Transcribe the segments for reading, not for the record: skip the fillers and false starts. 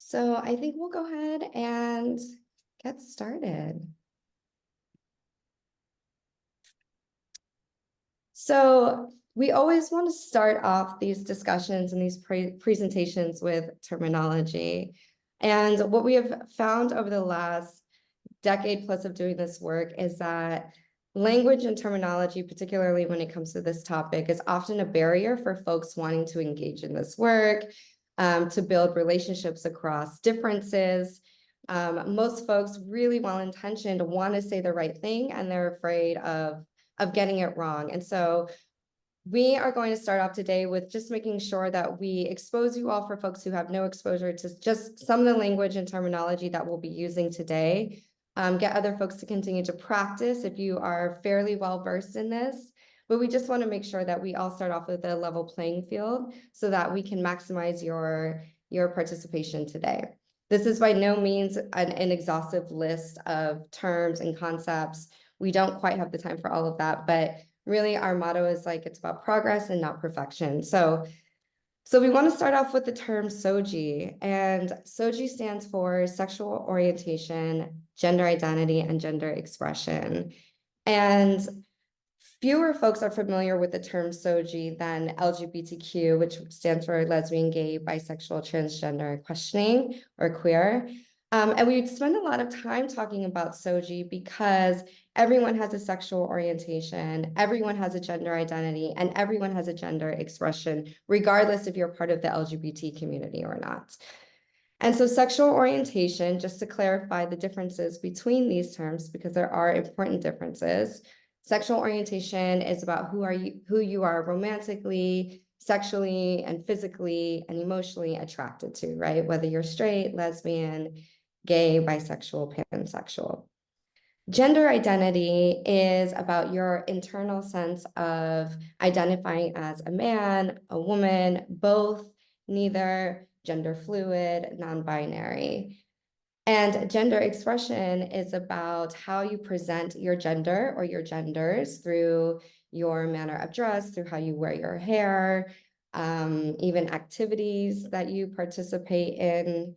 So I think we'll go ahead and get started. So we always want to start off these discussions and these presentations with terminology. And what we have found over the last decade plus of doing this work is that language and terminology, particularly when it comes to this topic, is often a barrier for folks wanting to engage in this work, to build relationships across differences. Most folks really well-intentioned want to say the right thing, and they're afraid of getting it wrong. And so we are going to start off today with just making sure that we expose you all for folks who have no exposure to just some of the language and terminology that we'll be using today. Get other folks to continue to practice if you are fairly well versed in this. But we just want to make sure that we all start off with a level playing field so that we can maximize your participation today. This is by no means an exhaustive list of terms and concepts. We don't quite have the time for all of that, but really our motto is like, it's about progress and not perfection. So we want to start off with the term SOGI, and SOGI stands for sexual orientation, gender identity, and gender expression. And fewer folks are familiar with the term SOGI than LGBTQ, which stands for lesbian, gay, bisexual, transgender, questioning, or queer. And we spend a lot of time talking about SOGI because everyone has a sexual orientation, everyone has a gender identity, and everyone has a gender expression, regardless if you're part of the LGBT community or not. And so sexual orientation, just to clarify the differences between these terms, because there are important differences. Sexual orientation is about who you are romantically, sexually, and physically and emotionally attracted to, right? Whether you're straight, lesbian, gay, bisexual, pansexual. Gender identity is about your internal sense of identifying as a man, a woman, both, neither, gender fluid, non-binary. And gender expression is about how you present your gender or your genders through your manner of dress, through how you wear your hair, even activities that you participate in.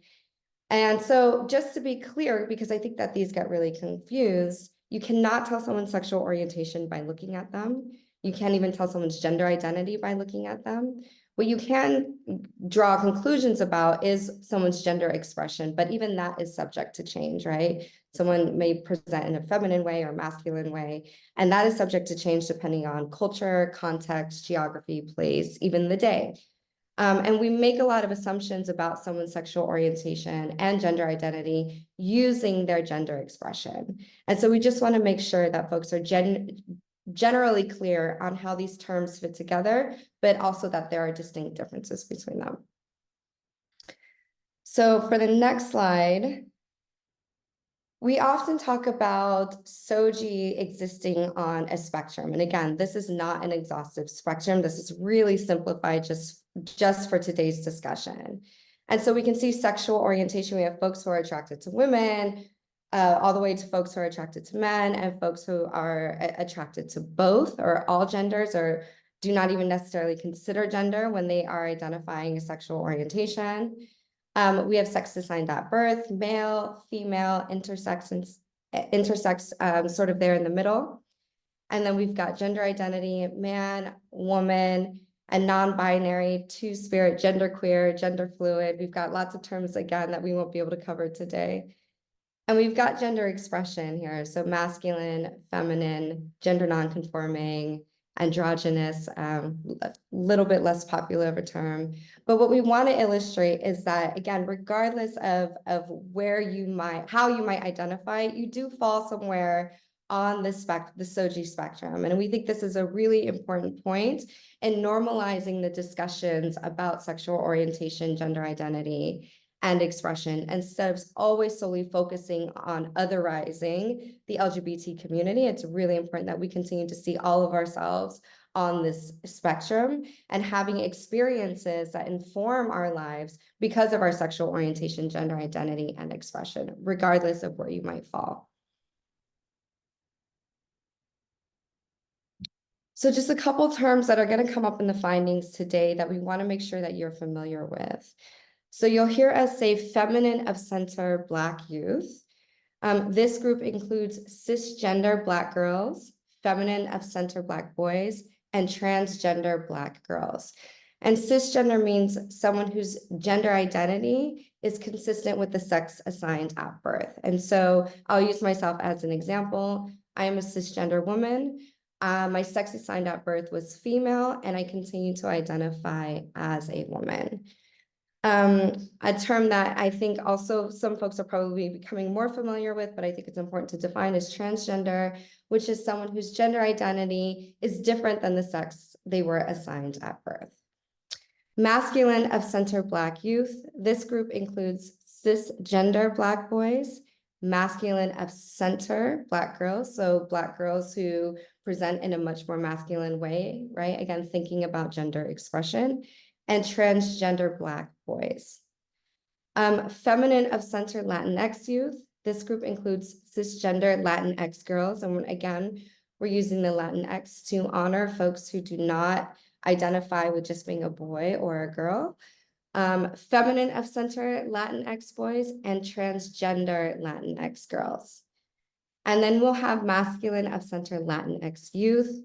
And so just to be clear, because I think that these get really confused, you cannot tell someone's sexual orientation by looking at them. You can't even tell someone's gender identity by looking at them. What you can draw conclusions about is someone's gender expression, but even that is subject to change, right? Someone may present in a feminine way or masculine way, and that is subject to change depending on culture, context, geography, place, even the day. And we make a lot of assumptions about someone's sexual orientation and gender identity using their gender expression. And so we just want to make sure that folks are generally clear on how these terms fit together, but also that there are distinct differences between them. So for the next slide, we often talk about SOGI existing on a spectrum. And again, this is not an exhaustive spectrum. This is really simplified just for today's discussion. And so we can see sexual orientation. We have folks who are attracted to women, all the way to folks who are attracted to men, and folks who are attracted to both or all genders, or do not even necessarily consider gender when they are identifying a sexual orientation. We have sex assigned at birth, male, female, intersex, sort of there in the middle. And then we've got gender identity, man, woman, and non-binary, two-spirit, genderqueer, gender fluid. We've got lots of terms, again, that we won't be able to cover today. And we've got gender expression here. So masculine, feminine, gender nonconforming, androgynous, a little bit less popular of a term. But what we want to illustrate is that, again, regardless of how you might identify, you do fall somewhere on the SOGI spectrum. And we think this is a really important point in normalizing the discussions about sexual orientation, gender identity, and expression, instead of always solely focusing on otherizing the LGBT community. It's really important that we continue to see all of ourselves on this spectrum and having experiences that inform our lives because of our sexual orientation, gender identity, and expression, regardless of where you might fall. So just a couple terms that are going to come up in the findings today that we want to make sure that you're familiar with. So you'll hear us say feminine of center Black youth. This group includes cisgender Black girls, feminine of center Black boys, and transgender Black girls. And cisgender means someone whose gender identity is consistent with the sex assigned at birth. And so I'll use myself as an example. I am a cisgender woman. My sex assigned at birth was female, and I continue to identify as a woman. A term that I think also some folks are probably becoming more familiar with, but I think it's important to define, is transgender, which is someone whose gender identity is different than the sex they were assigned at birth. Masculine of center Black youth. This group includes cisgender Black boys, masculine of center Black girls, so Black girls who present in a much more masculine way, right? Again, thinking about gender expression, and transgender Black boys. Feminine of center Latinx youth. This group includes cisgender Latinx girls. And again, we're using the Latinx to honor folks who do not identify with just being a boy or a girl. Feminine of center Latinx boys and transgender Latinx girls. And then we'll have masculine of center Latinx youth.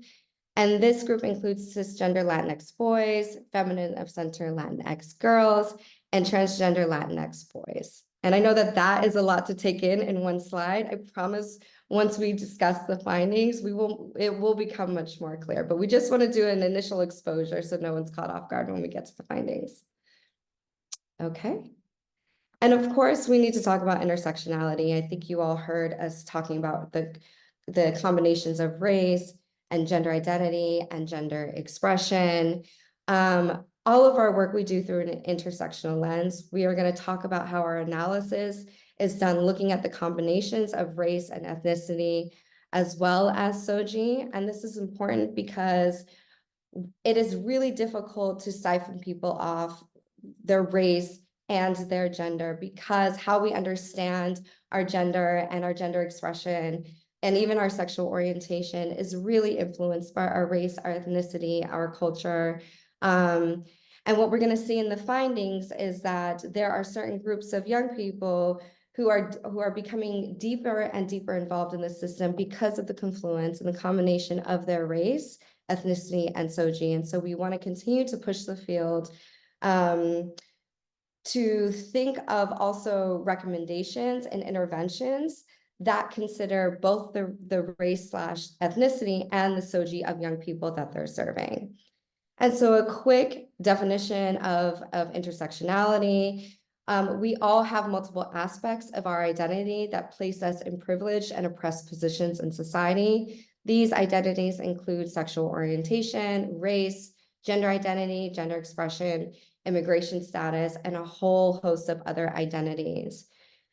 And this group includes cisgender Latinx boys, feminine of center Latinx girls, and transgender Latinx boys. And I know that that is a lot to take in one slide. I promise once we discuss the findings, it will become much more clear, but we just want to do an initial exposure so no one's caught off guard when we get to the findings. Okay. And of course, we need to talk about intersectionality. I think you all heard us talking about the combinations of race and gender identity and gender expression. All of our work we do through an intersectional lens. We are going to talk about how our analysis is done looking at the combinations of race and ethnicity, as well as SOGI. And this is important because it is really difficult to siphon people off their race and their gender, because how we understand our gender and our gender expression and even our sexual orientation is really influenced by our race, our ethnicity, our culture. And what we're going to see in the findings is that there are certain groups of young people who are becoming deeper and deeper involved in the system because of the confluence and the combination of their race, ethnicity, and SOGI. And so we want to continue to push the field to think of also recommendations and interventions that consider both the race/ethnicity and the SOGI of young people that they're serving. And so a quick definition of intersectionality. We all have multiple aspects of our identity that place us in privileged and oppressed positions in society. These identities include sexual orientation, race, gender identity, gender expression, immigration status, and a whole host of other identities.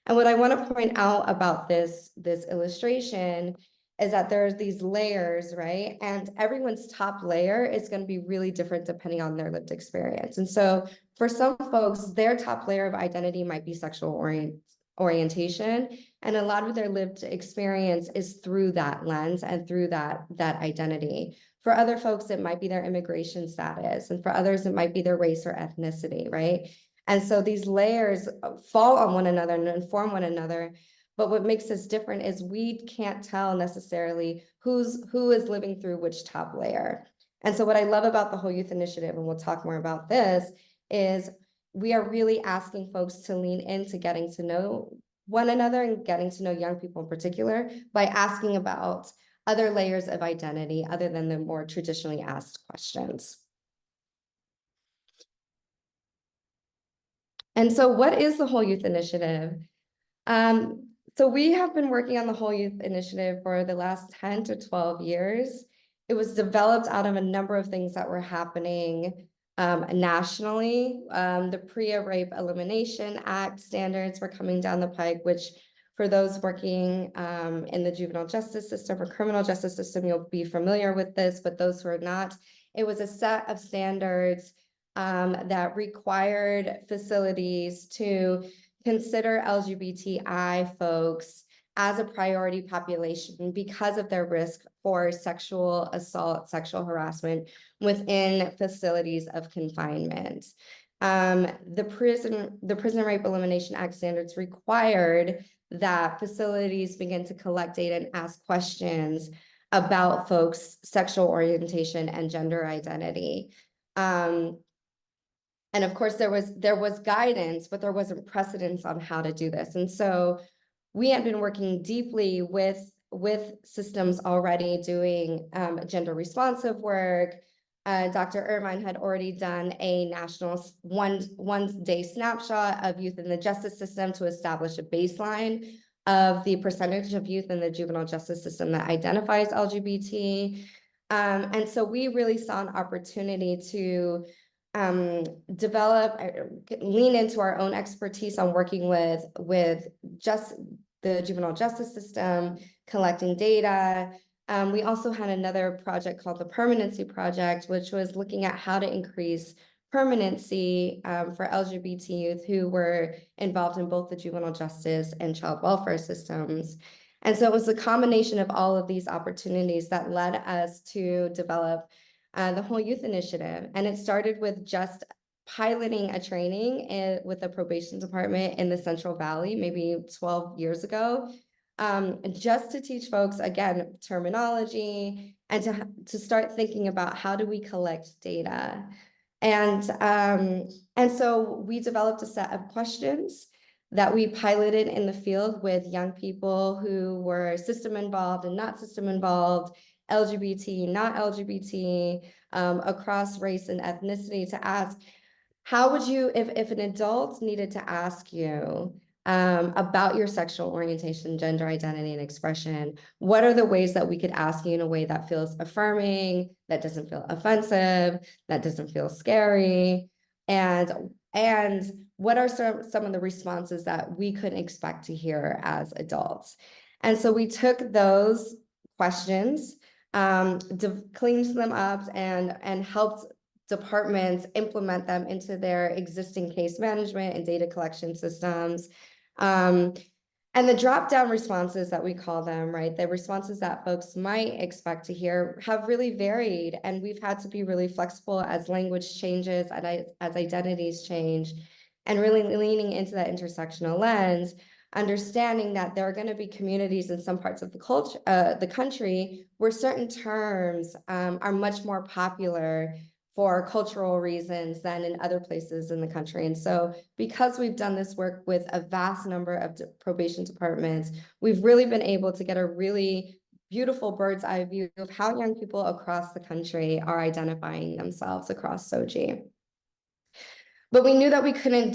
And what I want to point out about this illustration is that there's these layers, right? And everyone's top layer is going to be really different depending on their lived experience. And so for some folks, their top layer of identity might be sexual orientation, and a lot of their lived experience is through that lens and through that identity. For other folks, it might be their immigration status, and for others, it might be their race or ethnicity, right? And so these layers fall on one another and inform one another. But what makes us different is we can't tell necessarily who is living through which top layer. And so what I love about the Whole Youth Initiative, and we'll talk more about this, is we are really asking folks to lean into getting to know one another and getting to know young people in particular by asking about other layers of identity other than the more traditionally asked questions. And so what is the Whole Youth Initiative? So we have been working on the Whole Youth Initiative for the last 10 to 12 years. It was developed out of a number of things that were happening nationally. The PREA Rape Elimination Act standards were coming down the pike, which for those working in the juvenile justice system or criminal justice system, you'll be familiar with this, but those who are not, it was a set of standards that required facilities to consider LGBTI folks as a priority population because of their risk for sexual assault, sexual harassment within facilities of confinement. The Prison Rape Elimination Act standards required that facilities begin to collect data and ask questions about folks' sexual orientation and gender identity. And of course, there was guidance, but there wasn't precedence on how to do this. And so we had been working deeply with systems already doing gender responsive work. Dr. Irvine had already done a national one day snapshot of youth in the justice system to establish a baseline of the percentage of youth in the juvenile justice system that identifies LGBT. And so we really saw an opportunity to develop, lean into our own expertise on working with just the juvenile justice system, collecting data. We also had another project called the Permanency Project, which was looking at how to increase permanency for LGBT youth who were involved in both the juvenile justice and child welfare systems. And so it was a combination of all of these opportunities that led us to develop the whole youth initiative. And it started with just piloting a training with the probation department in the Central Valley, maybe 12 years ago, just to teach folks, again, terminology and to start thinking about how do we collect data. And so we developed a set of questions that we piloted in the field with young people who were system involved and not system involved, LGBT, not LGBT, across race and ethnicity, to ask, how would you, if an adult needed to ask you about your sexual orientation, gender identity, and expression, what are the ways that we could ask you in a way that feels affirming, that doesn't feel offensive, that doesn't feel scary? And what are some of the responses that we could expect to hear as adults? And so we took those questions, cleaned them up and helped departments implement them into their existing case management and data collection systems. And the drop-down responses that we call them, right? The responses that folks might expect to hear have really varied, and we've had to be really flexible as language changes and as identities change, and really leaning into that intersectional lens, understanding that there are going to be communities in some parts of the country where certain terms are much more popular for cultural reasons than in other places in the country. And so because we've done this work with a vast number of probation departments, we've really been able to get a really beautiful bird's eye view of how young people across the country are identifying themselves across SOGI. But we knew that we couldn't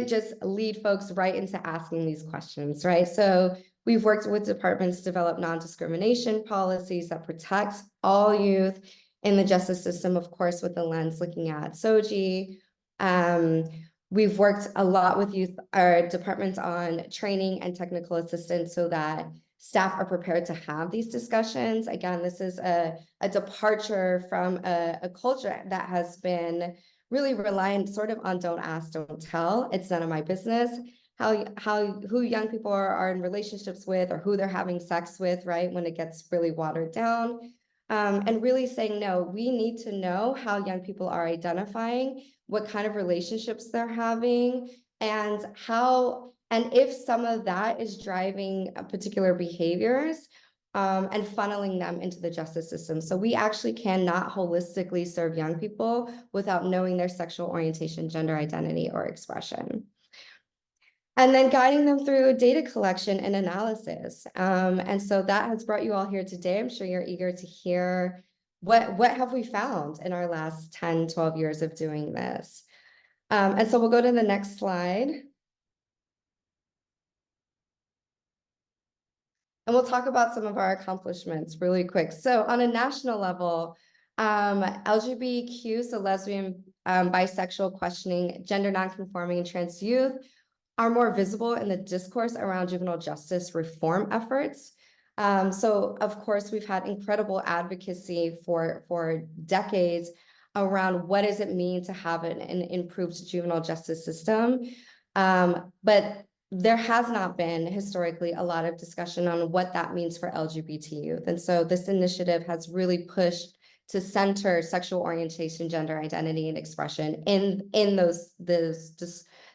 just lead folks right into asking these questions, right? So we've worked with departments to develop non-discrimination policies that protect all youth in the justice system, of course, with the lens looking at SOGI. We've worked a lot with our departments on training and technical assistance so that staff are prepared to have these discussions. Again, this is a departure from a culture that has been really reliant sort of on don't ask, don't tell. It's none of my business who young people are in relationships with or who they're having sex with, right? When it gets really watered down. And really saying, no, we need to know how young people are identifying, what kind of relationships they're having, and if some of that is driving particular behaviors, and funneling them into the justice system. So we actually cannot holistically serve young people without knowing their sexual orientation, gender identity, or expression. And then guiding them through data collection and analysis. And so that has brought you all here today. I'm sure you're eager to hear what have we found in our last 10, 12 years of doing this. And so we'll go to the next slide. And we'll talk about some of our accomplishments really quick. So on a national level, LGBTQ, so lesbian, bisexual, questioning, gender nonconforming, and trans youth are more visible in the discourse around juvenile justice reform efforts. So of course, we've had incredible advocacy for decades around what does it mean to have an improved juvenile justice system. But there has not been historically a lot of discussion on what that means for LGBT youth. And so this initiative has really pushed to center sexual orientation, gender identity, and expression in those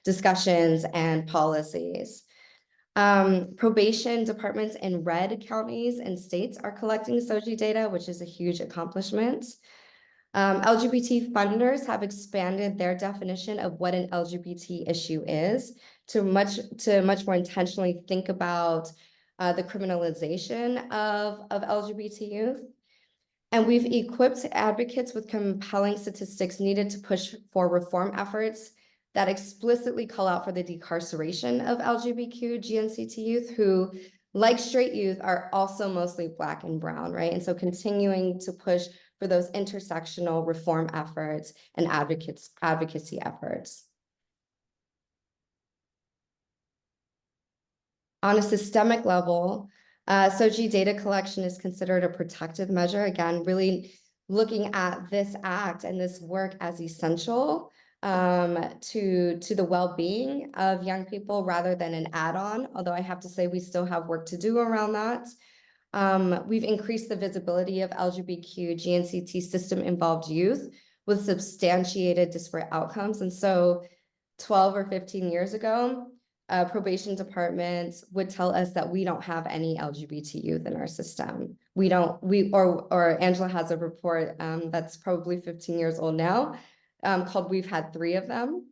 discussions and policies. Probation departments in red counties and states are collecting SOGI data, which is a huge accomplishment. LGBT funders have expanded their definition of what an LGBT issue is to much more intentionally think about the criminalization of LGBT youth. And we've equipped advocates with compelling statistics needed to push for reform efforts that explicitly call out for the decarceration of LGBTQ GNCT youth who, like straight youth, are also mostly Black and brown, right? And so continuing to push for those intersectional reform efforts and advocacy efforts. On a systemic level, SOGI data collection is considered a protective measure. Again, really looking at this act and this work as essential to the well-being of young people rather than an add-on, although I have to say we still have work to do around that. We've increased the visibility of LGBTQ GNCT system-involved youth with substantiated disparate outcomes. And so 12 or 15 years ago, probation departments would tell us that we don't have any LGBT youth in our system. Or Angela has a report that's probably 15 years old now, called We've Had 3 of them.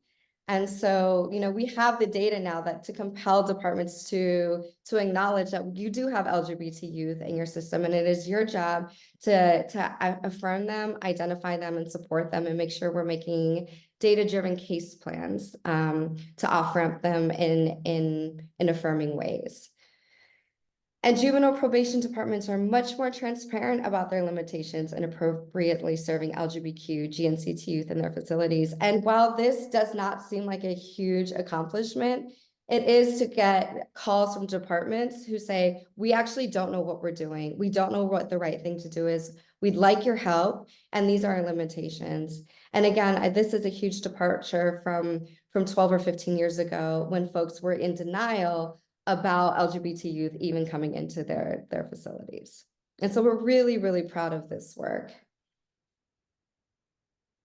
And so, we have the data now that to compel departments to acknowledge that you do have LGBT youth in your system, and it is your job to affirm them, identify them, and support them, and make sure we're making data-driven case plans to offer them in affirming ways. And juvenile probation departments are much more transparent about their limitations in appropriately serving LGBTQ GNCT youth in their facilities. And while this does not seem like a huge accomplishment, it is to get calls from departments who say, we actually don't know what we're doing. We don't know what the right thing to do is. We'd like your help, and these are our limitations. And again, this is a huge departure from 12 or 15 years ago when folks were in denial about LGBT youth even coming into their facilities. And so we're really, really proud of this work.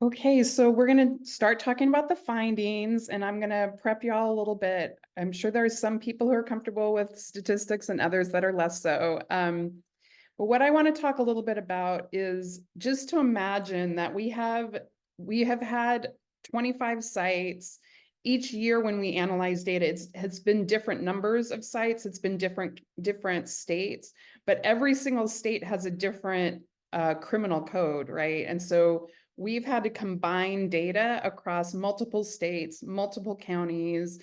Okay, so we're going to start talking about the findings, and I'm going to prep y'all a little bit. I'm sure there's some people who are comfortable with statistics and others that are less so. But what I want to talk a little bit about is just to imagine that we have had 25 sites. Each year when we analyze data, has been different numbers of sites. It's been different states, but every single state has a different criminal code, right? And so we've had to combine data across multiple states, multiple counties.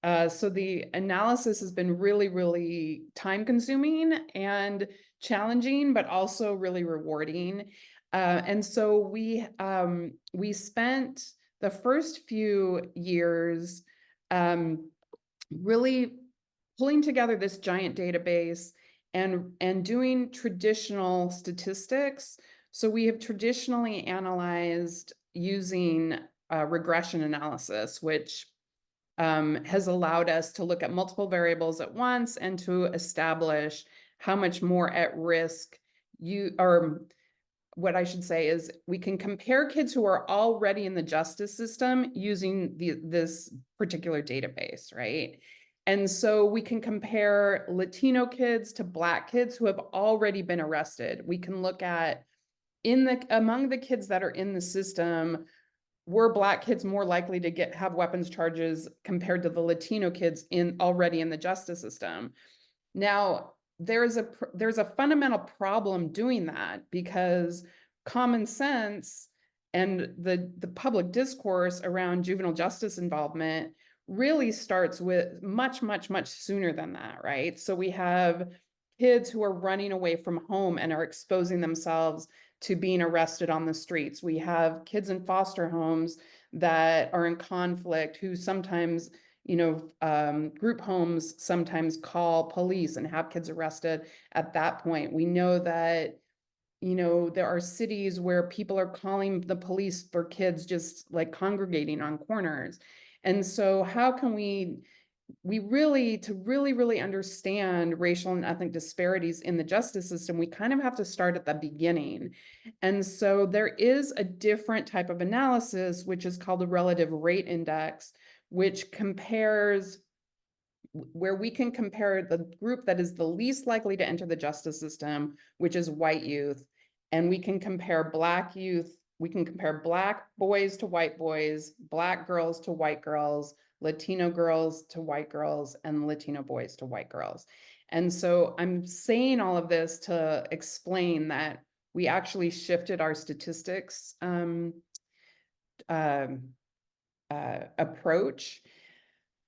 So the analysis has been really, really time consuming and challenging, but also really rewarding. And so we spent the first few years really pulling together this giant database and doing traditional statistics. So we have traditionally analyzed using regression analysis, which has allowed us to look at multiple variables at once and to establish how much more at risk what I should say is we can compare kids who are already in the justice system using this particular database, right? And so we can compare Latino kids to Black kids who have already been arrested. We can look at among the kids that are in the system, were Black kids more likely to have weapons charges compared to the Latino kids already in the justice system? Now, there's a fundamental problem doing that because common sense and the public discourse around juvenile justice involvement really starts with much, much, much sooner than that, right? So we have kids who are running away from home and are exposing themselves to being arrested on the streets. We have kids in foster homes that are in conflict who sometimes, group homes sometimes call police and have kids arrested at that point. We know that, there are cities where people are calling the police for kids just like congregating on corners. And so how can we to really understand racial and ethnic disparities in the justice system, we kind of have to start at the beginning. And so there is a different type of analysis, which is called the relative rate index, which compares, where we can compare the group that is the least likely to enter the justice system, which is white youth, and we can compare Black youth. We can compare Black boys to white boys, Black girls to white girls, Latino girls to white girls, and Latino boys to white girls. And so I'm saying all of this to explain that we actually shifted our statistics approach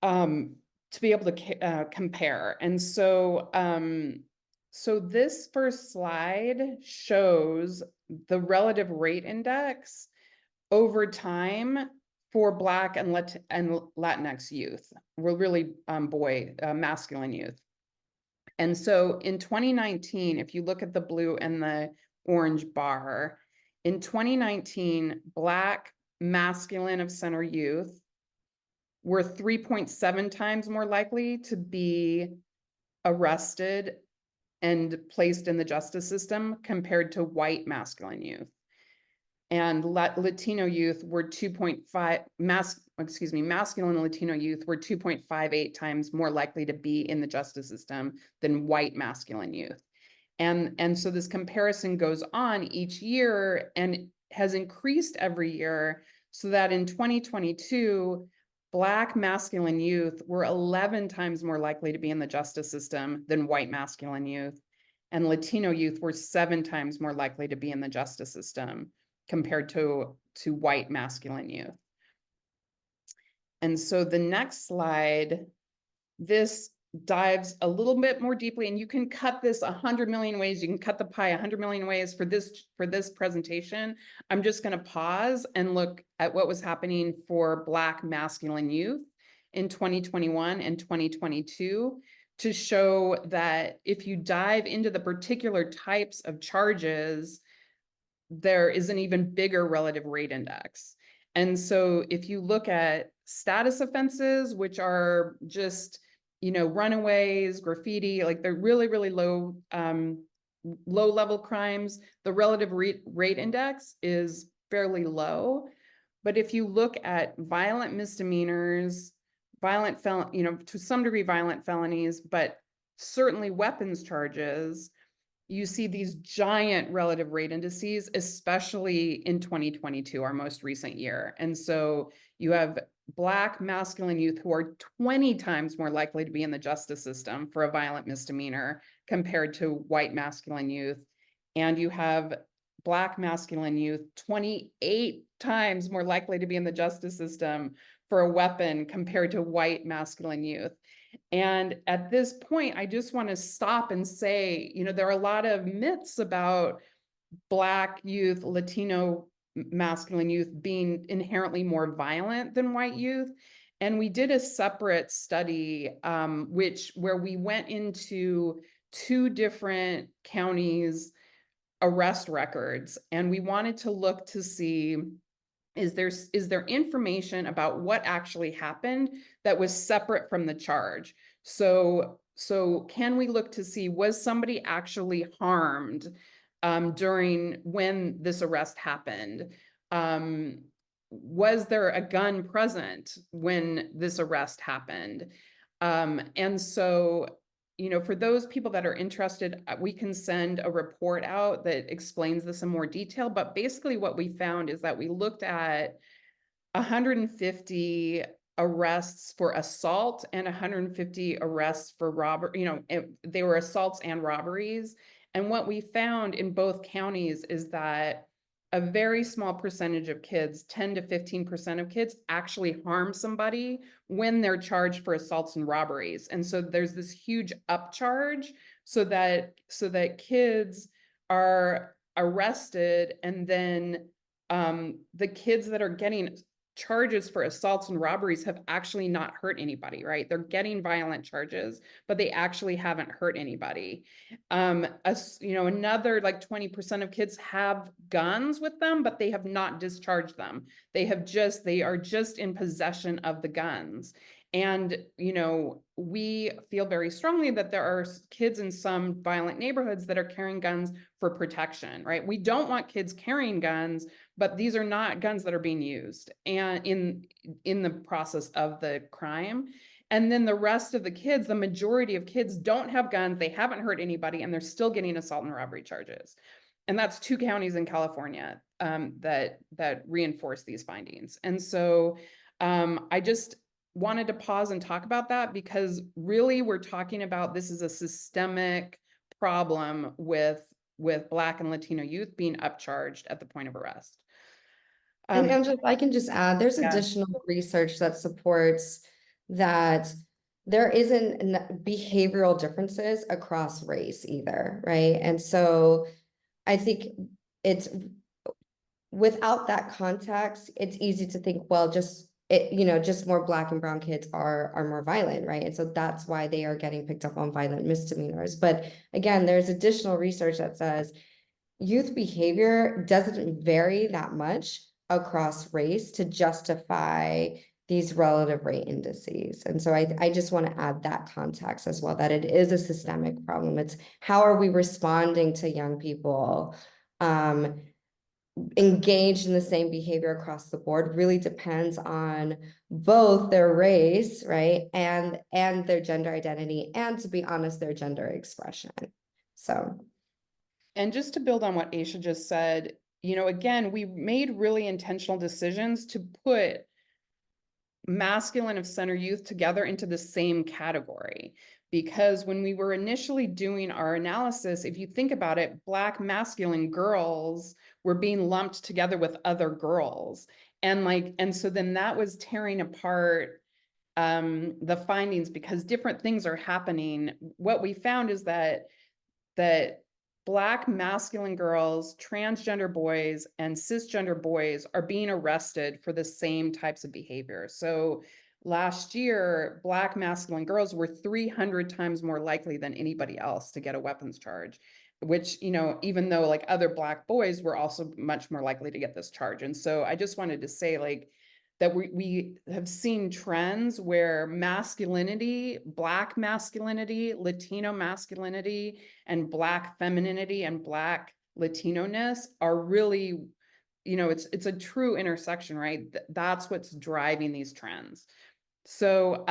to be able to compare. And so, so this first slide shows the relative rate index over time for Black and Latinx youth. We're really masculine youth. And so in 2019, if you look at the blue and the orange bar, in 2019, Black masculine of center youth were 3.7 times more likely to be arrested and placed in the justice system compared to white masculine youth. And Latino youth were masculine and Latino youth were 2.58 times more likely to be in the justice system than white masculine youth. And so this comparison goes on each year and has increased every year, so that in 2022, Black masculine youth were 11 times more likely to be in the justice system than white masculine youth. And Latino youth were 7 times more likely to be in the justice system compared to white masculine youth. And so the next slide, this dives a little bit more deeply, and you can cut this 100 million ways. You can cut the pie 100 million ways for this presentation. I'm just going to pause and look at what was happening for Black masculine youth in 2021 and 2022 to show that if you dive into the particular types of charges, there is an even bigger relative rate index. And so if you look at status offenses, which are just, runaways, graffiti, like they're really, really low level crimes, the relative rate index is fairly low. But if you look at violent misdemeanors, to some degree violent felonies, but certainly weapons charges, you see these giant relative rate indices, especially in 2022, our most recent year. And so you have Black masculine youth who are 20 times more likely to be in the justice system for a violent misdemeanor compared to white masculine youth. And you have Black masculine youth 28 times more likely to be in the justice system for a weapon compared to white masculine youth. And at this point, I just want to stop and say, there are a lot of myths about Black youth, Latino masculine youth being inherently more violent than white youth. And we did a separate study, where we went into 2 different counties' arrest records, and we wanted to look to see, is there information about what actually happened that was separate from the charge? So can we look to see, was somebody actually harmed during when this arrest happened? Was there a gun present when this arrest happened? And so, for those people that are interested, we can send a report out that explains this in more detail. But basically what we found is that we looked at 150 arrests for assault and 150 arrests for robbery. They were assaults and robberies. And what we found in both counties is that a very small percentage of kids, 10 to 15% of kids, actually harm somebody when they're charged for assaults and robberies. And so there's this huge upcharge so that kids are arrested, and then the kids that are getting charges for assaults and robberies have actually not hurt anybody, right? They're getting violent charges, but they actually haven't hurt anybody. Another like 20% of kids have guns with them, but they have not discharged them. They are just in possession of the guns. And, you know, we feel very strongly that there are kids in some violent neighborhoods that are carrying guns for protection, right? We don't want kids carrying guns, but these are not guns that are being used and in the process of the crime. And then the rest of the kids, the majority of kids don't have guns, they haven't hurt anybody, and they're still getting assault and robbery charges. And that's 2 counties in California that reinforce these findings. And so I just wanted to pause and talk about that, because really we're talking about this is a systemic problem with Black and Latino youth being upcharged at the point of arrest. And just, I can just add, there's Yeah. additional research that supports that there isn't behavioral differences across race either, right? And so I think it's, without that context, it's easy to think, well, just just more Black and brown kids are more violent, right? And so that's why they are getting picked up on violent misdemeanors. But again, there's additional research that says youth behavior doesn't vary that much across race to justify these relative rate indices. And so I just want to add that context as well, that it is a systemic problem. It's how are we responding to young people engaged in the same behavior across the board really depends on both their race, right? And their gender identity, and, to be honest, their gender expression. So. And just to build on what Aisha just said, you know, again, we made really intentional decisions to put masculine of center youth together into the same category. Because when we were initially doing our analysis, if you think about it, Black masculine girls were being lumped together with other girls. And so then that was tearing apart the findings, because different things are happening. What we found is that Black masculine girls, transgender boys, and cisgender boys are being arrested for the same types of behavior. So last year, Black masculine girls were 300 times more likely than anybody else to get a weapons charge, which, you know, even though like other Black boys were also much more likely to get this charge. And so I just wanted to say, like, that we have seen trends where masculinity, Black masculinity, Latino masculinity, and Black femininity and Black Latino-ness are really, you know, it's a true intersection, right? That's what's driving these trends. So,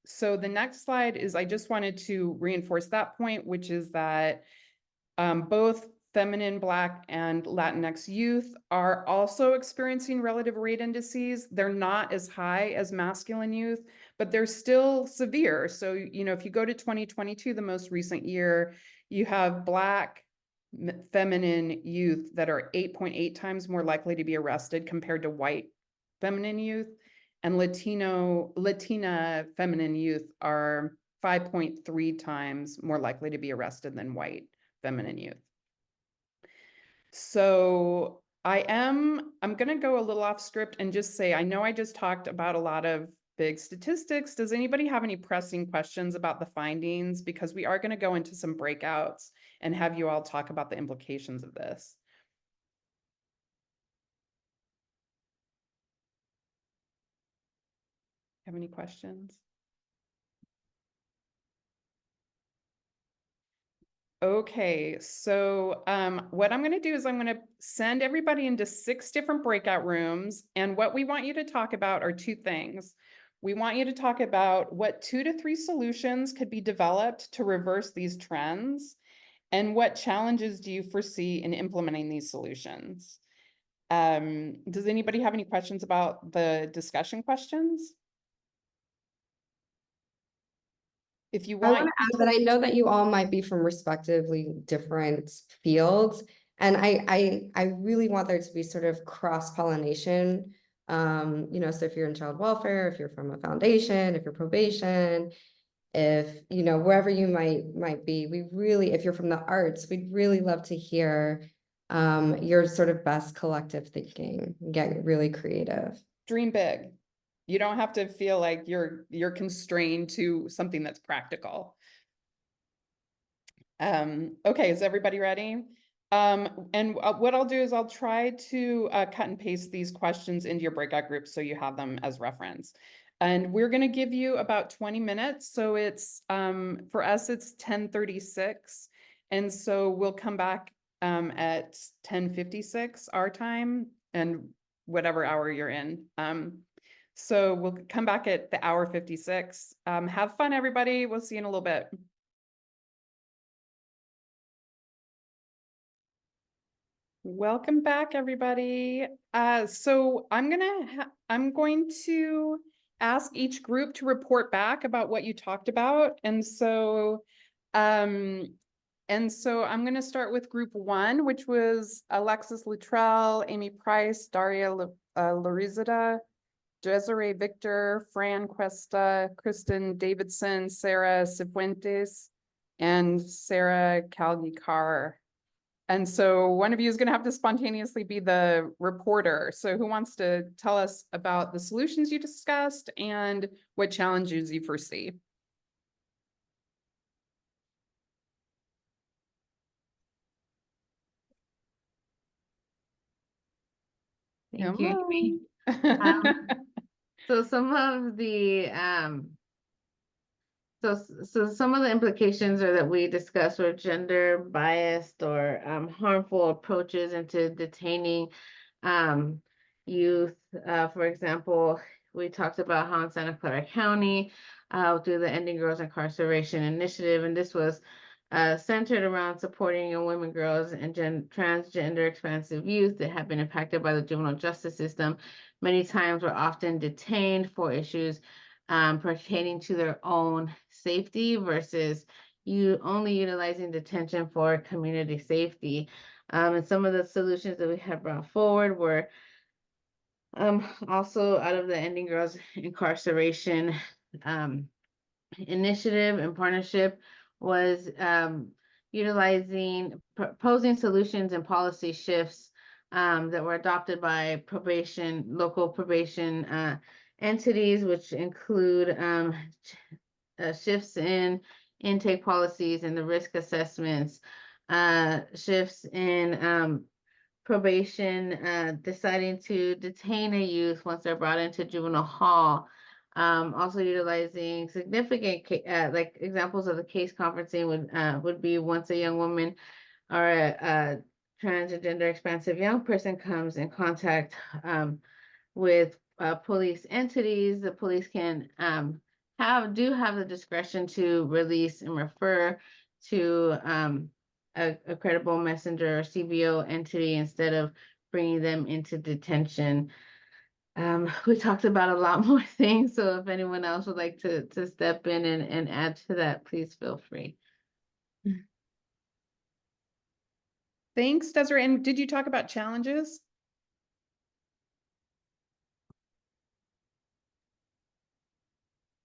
so the next slide is, I just wanted to reinforce that point, which is that both feminine, Black, and Latinx youth are also experiencing relative rate indices. They're not as high as masculine youth, but they're still severe. So, you know, if you go to 2022, the most recent year, you have Black feminine youth that are 8.8 times more likely to be arrested compared to white feminine youth. And Latina feminine youth are 5.3 times more likely to be arrested than white feminine youth. So I'm going to go a little off script and just say, I know I just talked about a lot of big statistics. Does anybody have any pressing questions about the findings? Because we are going to go into some breakouts and have you all talk about the implications of this. Have any questions? Okay, so what I'm going to do is I'm going to send everybody into 6 different breakout rooms. And what we want you to talk about are 2 things. We want you to talk about what 2 to 3 solutions could be developed to reverse these trends, and what challenges do you foresee in implementing these solutions. Does anybody have any questions about the discussion questions? If you I want, want to add that I know that you all might be from respectively different fields, and I really want there to be sort of cross-pollination. So if you're in child welfare, if you're from a foundation, if you're probation, if wherever you might be, we really, if you're from the arts, we'd really love to hear your sort of best collective thinking, get really creative. dream big. You don't have to feel like you're constrained to something that's practical. Okay, is everybody ready? And what I'll do is I'll try to cut and paste these questions into your breakout groups so you have them as reference. And we're going to give you about 20 minutes. So it's, for us, it's 10:36. And so we'll come back at 10:56 our time and whatever hour you're in. So we'll come back at the hour 56. Have fun, everybody. We'll see you in a little bit. Welcome back, everybody. So I'm going to ask each group to report back about what you talked about. And so I'm going to start with group 1, which was Alexis Luttrell, Amy Price, Daria Lorizada, Desiree Victor, Fran Cuesta, Kristen Davidson, Sarah Cifuentes, and Sarah Calgi-Carr. And so one of you is going to have to spontaneously be the reporter. So who wants to tell us about the solutions you discussed and what challenges you foresee? Thank you, Amy. So some of the so some of the implications are that we discussed were gender biased or harmful approaches into detaining youth. For example, we talked about how in Santa Clara County through the Ending Girls Incarceration Initiative, and this was centered around supporting young women, girls, and transgender expansive youth that have been impacted by the juvenile justice system. Many times were often detained for issues pertaining to their own safety versus you only utilizing detention for community safety. And some of the solutions that we have brought forward were also out of the Ending Girls Incarceration initiative and partnership was utilizing proposing solutions and policy shifts that were adopted by local probation entities, which include shifts in intake policies and the risk assessments, shifts in probation deciding to detain a youth once they're brought into juvenile hall. Also utilizing significant like examples of the case conferencing would be once a young woman or a transgender expansive young person comes in contact with police entities, the police can have the discretion to release and refer to a credible messenger or CBO entity instead of bringing them into detention. We talked about a lot more things, so if anyone else would like to step in and add to that, please feel free. Thanks, Desiree. And did you talk about challenges?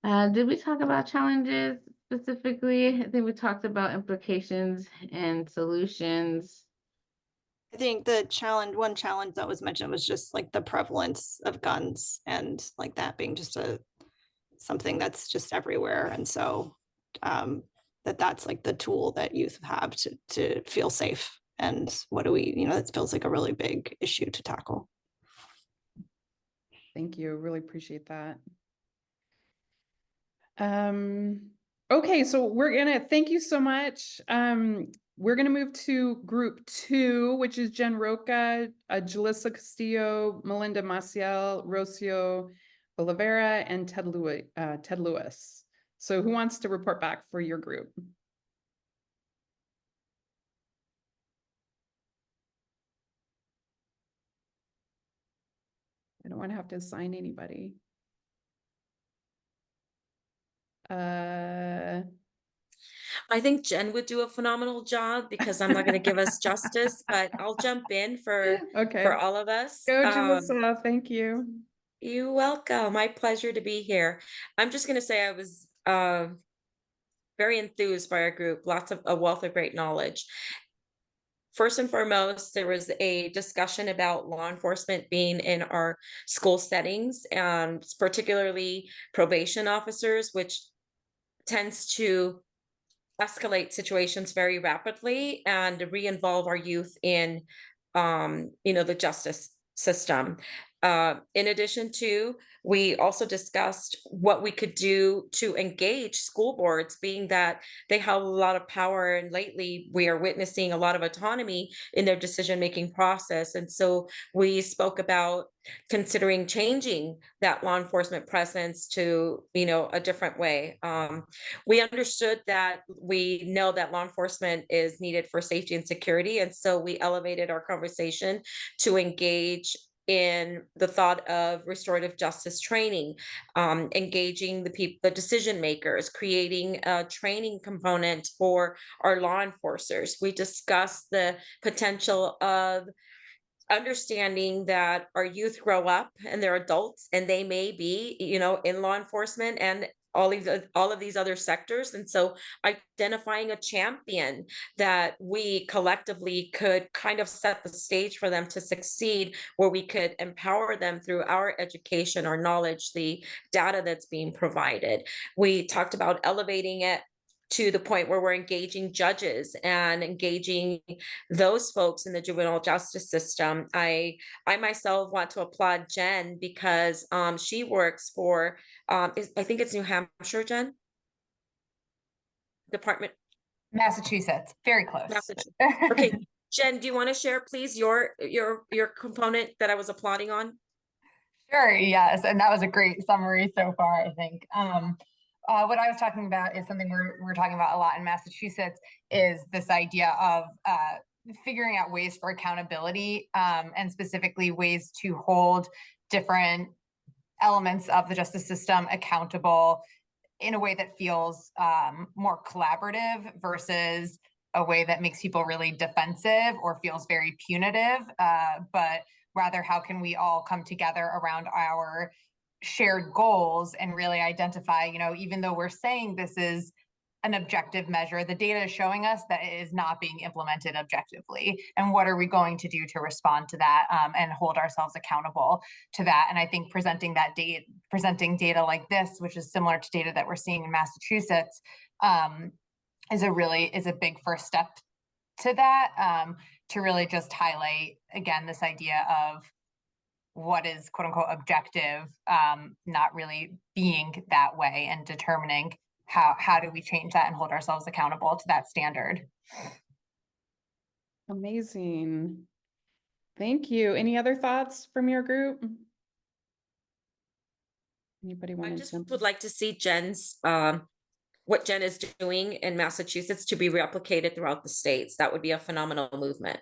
Did we talk about challenges specifically? I think we talked about implications and solutions. I think the one challenge that was mentioned was just like the prevalence of guns and like that being just something that's just everywhere. And so that's like the tool that youth have to feel safe. And what do we, that feels like a really big issue to tackle. Thank you. Really appreciate that. Okay, so thank you so much. We're gonna move to group 2, which is Jen Roca, Jalissa Castillo, Melinda Maciel, Rocio Oliveira, and Ted Lewis. So who wants to report back for your group? I don't want to have to assign anybody. I think Jen would do a phenomenal job because I'm not going to give us justice, but I'll jump in for all of us. Go, Jalissa. Thank you. You're welcome. My pleasure to be here. I'm just going to say I was very enthused by our group. Lots of a wealth of great knowledge. First and foremost, there was a discussion about law enforcement being in our school settings, and particularly probation officers, which tends to escalate situations very rapidly and re-involve our youth in the justice system. In addition to, We also discussed what we could do to engage school boards, being that they have a lot of power, and lately we are witnessing a lot of autonomy in their decision-making process. And so we spoke about considering changing that law enforcement presence to, a different way. We understood that we know that law enforcement is needed for safety and security, and so we elevated our conversation to engage in the thought of restorative justice training, engaging the decision makers, creating a training component for our law enforcers. We discussed the potential of understanding that our youth grow up and they're adults, and they may be, in law enforcement and all of these other sectors. And so identifying a champion that we collectively could kind of set the stage for them to succeed, where we could empower them through our education, our knowledge, the data that's being provided. We talked about elevating it to the point where we're engaging judges and engaging those folks in the juvenile justice system. I myself want to applaud Jen because she works for I think it's New Hampshire, Jen? Department Massachusetts, very close. Massachusetts. Okay, Jen, do you want to share, please, your component that I was applauding on? Sure, yes, and that was a great summary so far, I think. What I was talking about is something we're talking about a lot in Massachusetts, is this idea of figuring out ways for accountability, and specifically ways to hold different elements of the justice system accountable in a way that feels more collaborative versus a way that makes people really defensive or feels very punitive, but rather how can we all come together around our shared goals and really identify, even though we're saying this is an objective measure, the data is showing us that it is not being implemented objectively. And what are we going to do to respond to that, and hold ourselves accountable to that? And I think presenting data like this, which is similar to data that we're seeing in Massachusetts, is a big first step to that, to really just highlight again this idea of what is quote unquote objective, not really being that way, and determining how do we change that and hold ourselves accountable to that standard. Amazing. Thank you. Any other thoughts from your group? Anybody want I to just jump? would like to see Jen's what Jen is doing in Massachusetts to be replicated throughout the states. That would be a phenomenal movement.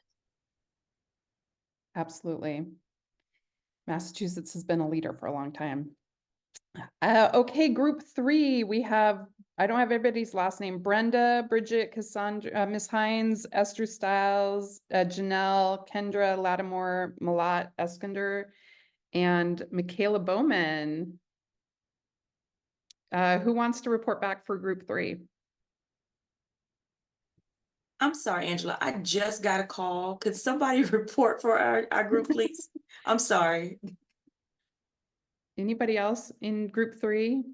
Absolutely. Massachusetts has been a leader for a long time. Okay, group 3, we have, I don't have everybody's last name: Brenda, Bridget, Cassandra, Miss Hines, Esther Stiles, Janelle, Kendra, Lattimore, Malat, Eskander, and Michaela Bowman. Who wants to report back for group 3? I'm sorry, Angela. I just got a call. Could somebody report for our group, please? I'm sorry. Anybody else in group 3?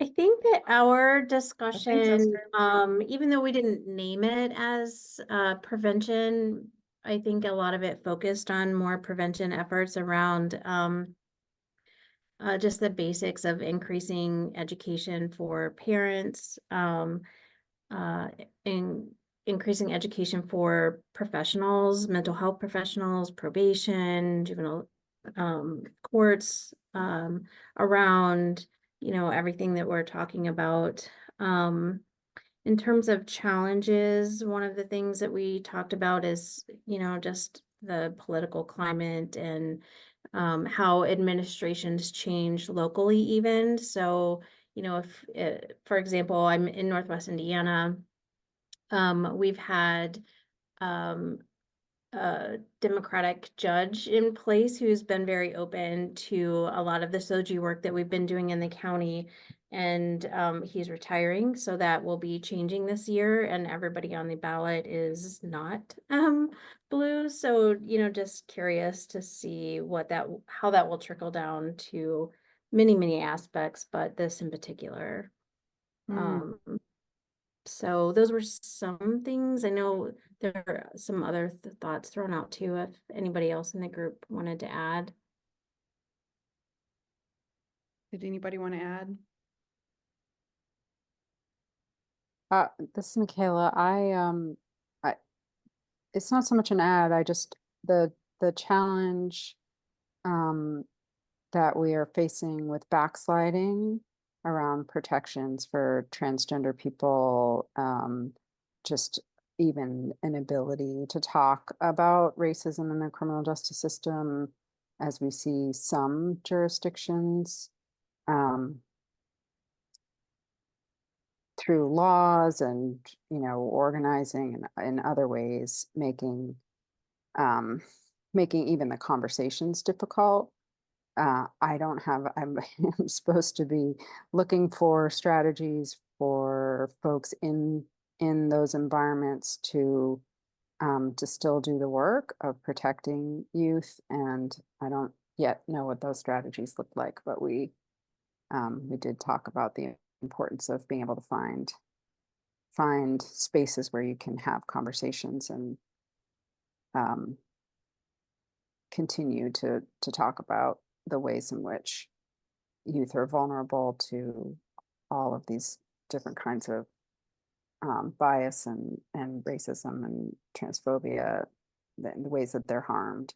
I think that our Thanks, discussion, Esther. even though we didn't name it as prevention, I think a lot of it focused on more prevention efforts around just the basics of increasing education for parents, in increasing education for professionals, mental health professionals, probation, juvenile courts, around everything that we're talking about. In terms of challenges, one of the things that we talked about is, just the political climate and how administrations change locally even. So, if, for example, I'm in Northwest Indiana, we've had a Democratic judge in place who's been very open to a lot of the SOGI work that we've been doing in the county. And he's retiring, so that will be changing this year, and everybody on the ballot is not blue. So, just curious to see how that will trickle down to many aspects, but this in particular. So those were some things. I know there are some other thoughts thrown out too, if anybody else in the group wanted to add. Did anybody want to add? This is Michaela. I, it's not so much an ad, the challenge, that we are facing with backsliding around protections for transgender people, just even an ability to talk about racism in the criminal justice system, as we see some jurisdictions, through laws and, organizing and in other ways, making even the conversations difficult. I don't have, I'm supposed to be looking for strategies for folks in those environments to still do the work of protecting youth. And I don't yet know what those strategies look like, but we did talk about the importance of being able to find spaces where you can have conversations and continue to talk about the ways in which youth are vulnerable to all of these different kinds of bias and racism and transphobia, the ways that they're harmed.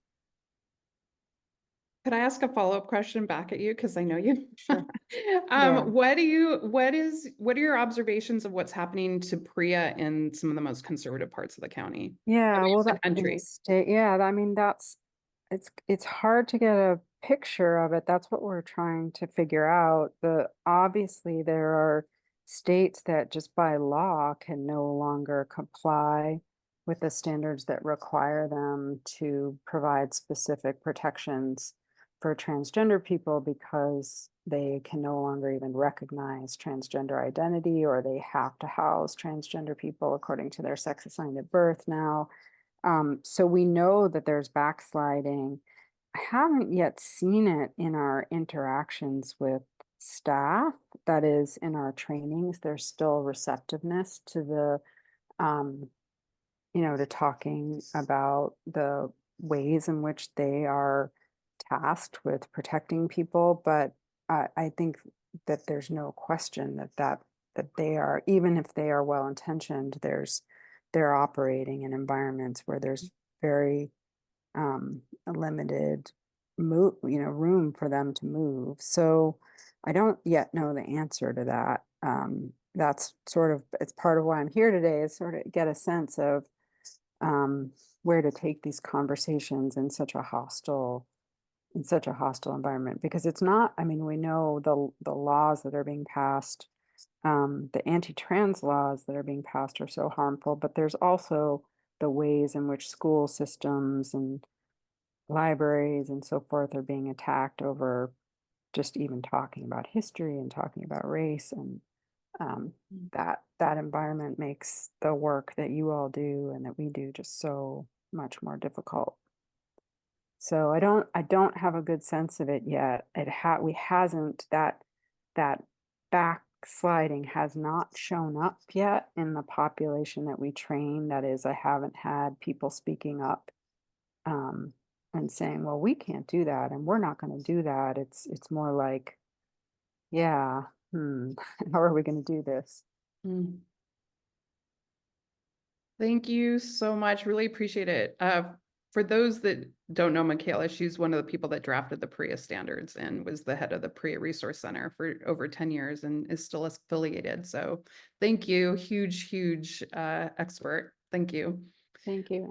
Could I ask a follow-up question back at you? Because I know you. Sure. Yeah. What are your observations of what's happening to PREA in some of the most conservative parts of the county? Yeah, well, the that in the country. state, yeah, I mean, it's hard to get a picture of it. That's what we're trying to figure out. Obviously there are states that just by law can no longer comply with the standards that require them to provide specific protections for transgender people, because they can no longer even recognize transgender identity, or they have to house transgender people according to their sex assigned at birth now. So we know that there's backsliding. I haven't yet seen it in our interactions with staff, that is in our trainings. There's still receptiveness to the, to talking about the ways in which they are tasked with protecting people. But I think that there's no question that they are, even if they are well-intentioned, they're operating in environments where there's very limited room for them to move. So I don't yet know the answer to that. That's it's part of why I'm here today, is sort of get a sense of where to take these conversations in such a hostile environment. Because it's not, I mean, we know the laws that are being passed, the anti-trans laws that are being passed are so harmful, but there's also the ways in which school systems and libraries and so forth are being attacked over just even talking about history and talking about race. And that environment makes the work that you all do and that we do just so much more difficult. So I don't have a good sense of it yet. That backsliding has not shown up yet in the population that we train. That is, I haven't had people speaking up and saying, well, we can't do that and we're not going to do that. It's more like, yeah, how are we going to do this? Thank you so much. Really appreciate it. For those that don't know Michaela, she's one of the people that drafted the PREA standards and was the head of the PREA Resource Center for over 10 years and is still affiliated. So thank you. Huge expert. Thank you. Thank you,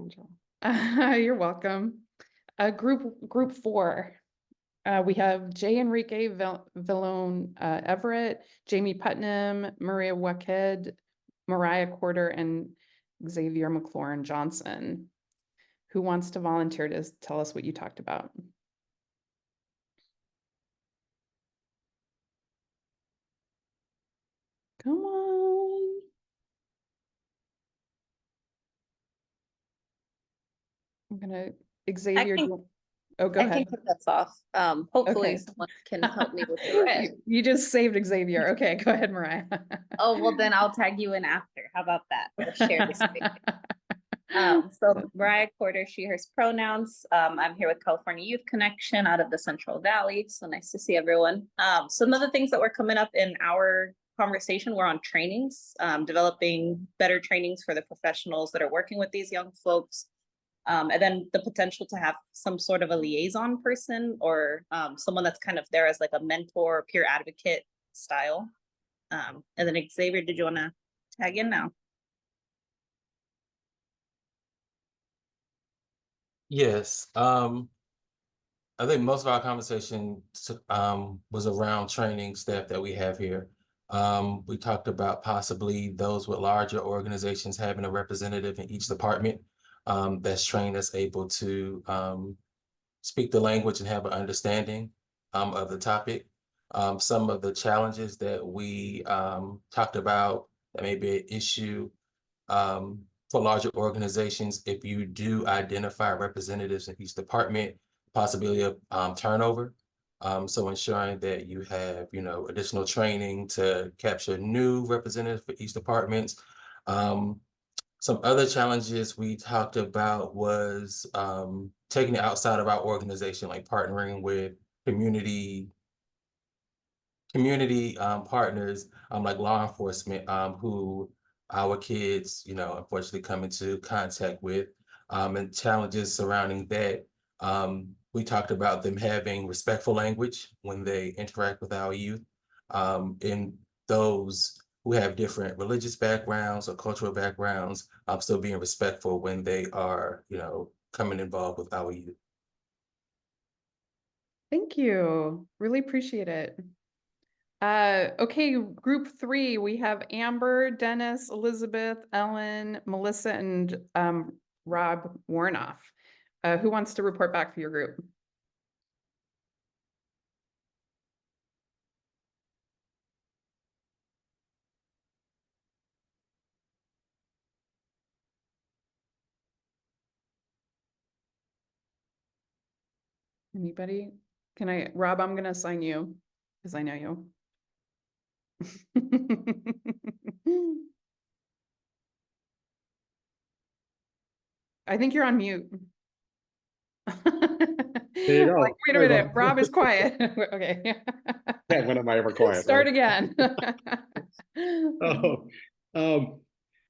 Angela. You're welcome. Group 4. We have J. Enrique Villone Everett, Jamie Putnam, Maria Waked, Mariah Corder, and Xavier McLaurin Johnson. Who wants to volunteer to tell us what you talked about? Come on. I'm gonna, Xavier. Oh, go I ahead. can kick us off. Hopefully Okay. someone can help me with the rest. You just saved Xavier. Okay, go ahead, Mariah. Oh, well then I'll tag you in after. How about that? We'll share this. So Mariah Porter, she, hers pronouns. I'm here with California Youth Connection out of the Central Valley. So nice to see everyone. Some of the things that were coming up in our conversation were on trainings, developing better trainings for the professionals that are working with these young folks. And then the potential to have some sort of a liaison person or someone that's kind of there as like a mentor, peer advocate style. And then Xavier, did you want to tag in now? Yes, I think most of our conversation was around training staff that we have here. We talked about possibly those with larger organizations having a representative in each department that's trained, that's able to speak the language and have an understanding of the topic. Some of the challenges that we talked about that may be an issue for larger organizations, if you do identify representatives in each department, possibility of turnover. So ensuring that you have, additional training to capture new representatives for each department. Some other challenges we talked about was taking it outside of our organization, like partnering with community partners, like law enforcement, who our kids, unfortunately come into contact with, and challenges surrounding that. We talked about them having respectful language when they interact with our youth, and those who have different religious backgrounds or cultural backgrounds, still being respectful when they are, coming involved with our youth. Thank you. Really appreciate it. Okay, group 3, we have Amber, Dennis, Elizabeth, Ellen, Melissa, and Rob Warnoff. Who wants to report back for your group? Anybody? Rob, I'm gonna assign you because I know you. I think you're on mute. There you go. Like, wait a minute, Rob is quiet. Okay. Yeah, when am I ever quiet? Start right? again.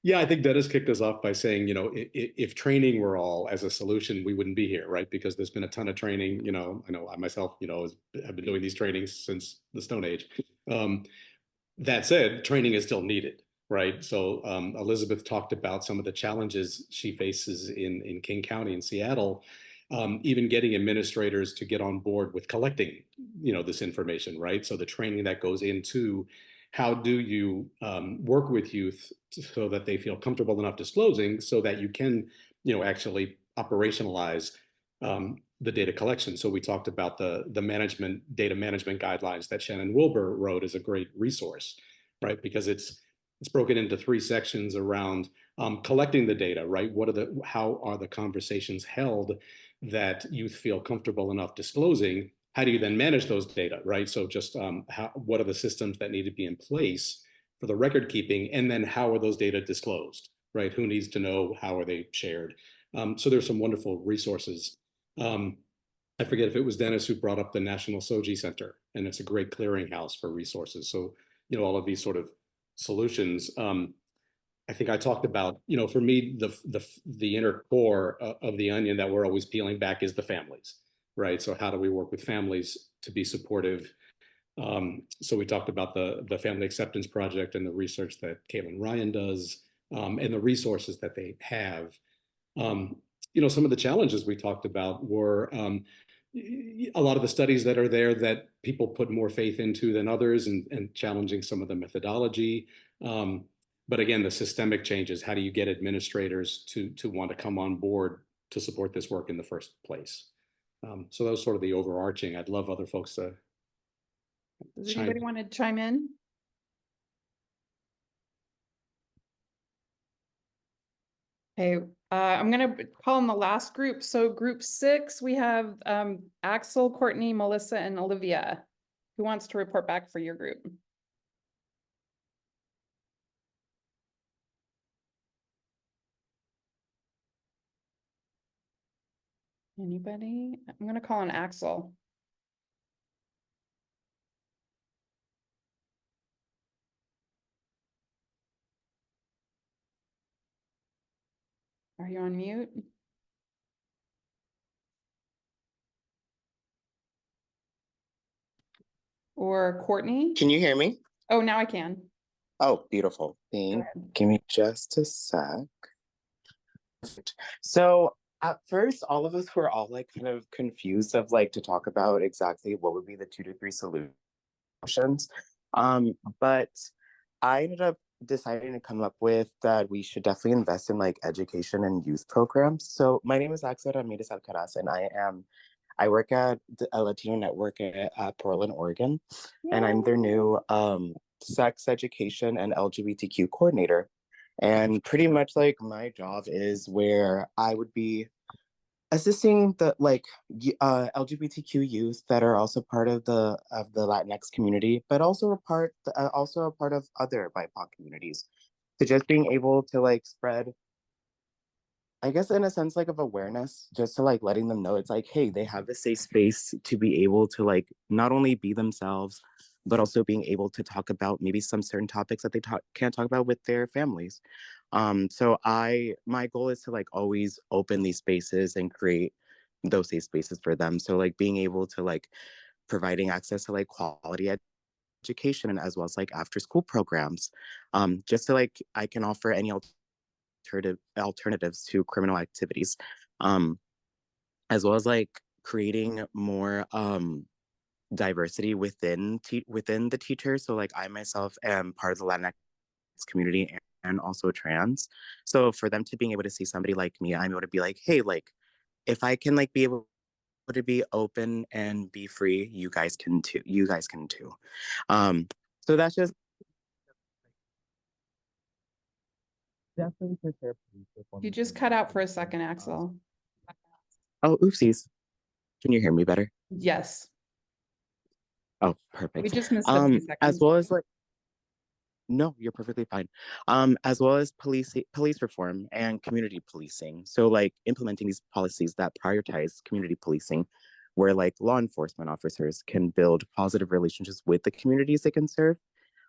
Yeah, I think Dennis kicked us off by saying, if training were all as a solution, we wouldn't be here, right? Because there's been a ton of training, I know I myself, have been doing these trainings since the Stone Age. That said, training is still needed, right? So Elizabeth talked about some of the challenges she faces in King County in Seattle, even getting administrators to get on board with collecting, this information, right? So the training that goes into how do you work with youth so that they feel comfortable enough disclosing so that you can, actually operationalize the data collection. So we talked about the data management guidelines that Shannon Wilbur wrote is a great resource, right? Because it's broken into 3 sections around collecting the data, right? How are the conversations held that youth feel comfortable enough disclosing? How do you then manage those data, right? So just what are the systems that need to be in place for the record keeping? And then how are those data disclosed, right? Who needs to know? How are they shared? So there's some wonderful resources. I forget if it was Dennis who brought up the National SOGI Center, and it's a great clearinghouse for resources. So, all of these sort of solutions. I think I talked about, for me, the inner core of the onion that we're always peeling back is the families, right? So how do we work with families to be supportive? So we talked about the Family Acceptance Project and the research that Caitlin Ryan does, and the resources that they have. Some of the challenges we talked about were a lot of the studies that are there that people put more faith into than others, and challenging some of the methodology. But again, the systemic changes, how do you get administrators to want to come on board to support this work in the first place? So that was sort of the overarching. I'd love other folks to Does anybody want to chime in? Okay, I'm gonna call in the last group. So group 6, we have Axel, Courtney, Melissa, and Olivia. Who wants to report back for your group? Anybody? I'm gonna call on Axel. Are you on mute? Or Courtney? Can you hear me? Oh, now I can. Oh, beautiful. Go Thank. ahead. Give me just a sec. So at first, all of us were all like kind of confused of like to talk about exactly what would be the 2 to 3 solutions. But I ended up deciding to come up with that we should definitely invest in like education and youth programs. So my name is Axel Ramirez Alcaraz, and I work at a Latino network at Portland, Oregon, and I'm their new sex education and LGBTQ coordinator. And pretty much like my job is where I would be assisting the like LGBTQ youth that are also part of the Latinx community, but also a part of other BIPOC communities. So just being able to like spread, I guess in a sense like of awareness, just to like letting them know it's like, hey, they have a safe space to be able to like not only be themselves, but also being able to talk about maybe some certain topics that they can't talk about with their families. So my goal is to like always open these spaces and create those safe spaces for them. So like being able to like providing access to like quality education and as well as like after school programs, just to like I can offer any alternatives to criminal activities, as well as like creating more diversity within the teachers. So like I myself am part of the Latinx community and also trans. So for them to being able to see somebody like me, I'm able to be like, hey, like if I can like be able to be open and be free, you guys can too. You guys can too. So that's just definitely for sure. You just cut out for a second, Axel. Oh, oopsies. Can you hear me better? Yes. Oh, We perfect. just missed a few As seconds. well as like, no, you're perfectly fine. As well as police reform and community policing. So like implementing these policies that prioritize community policing, where like law enforcement officers can build positive relationships with the communities they can serve.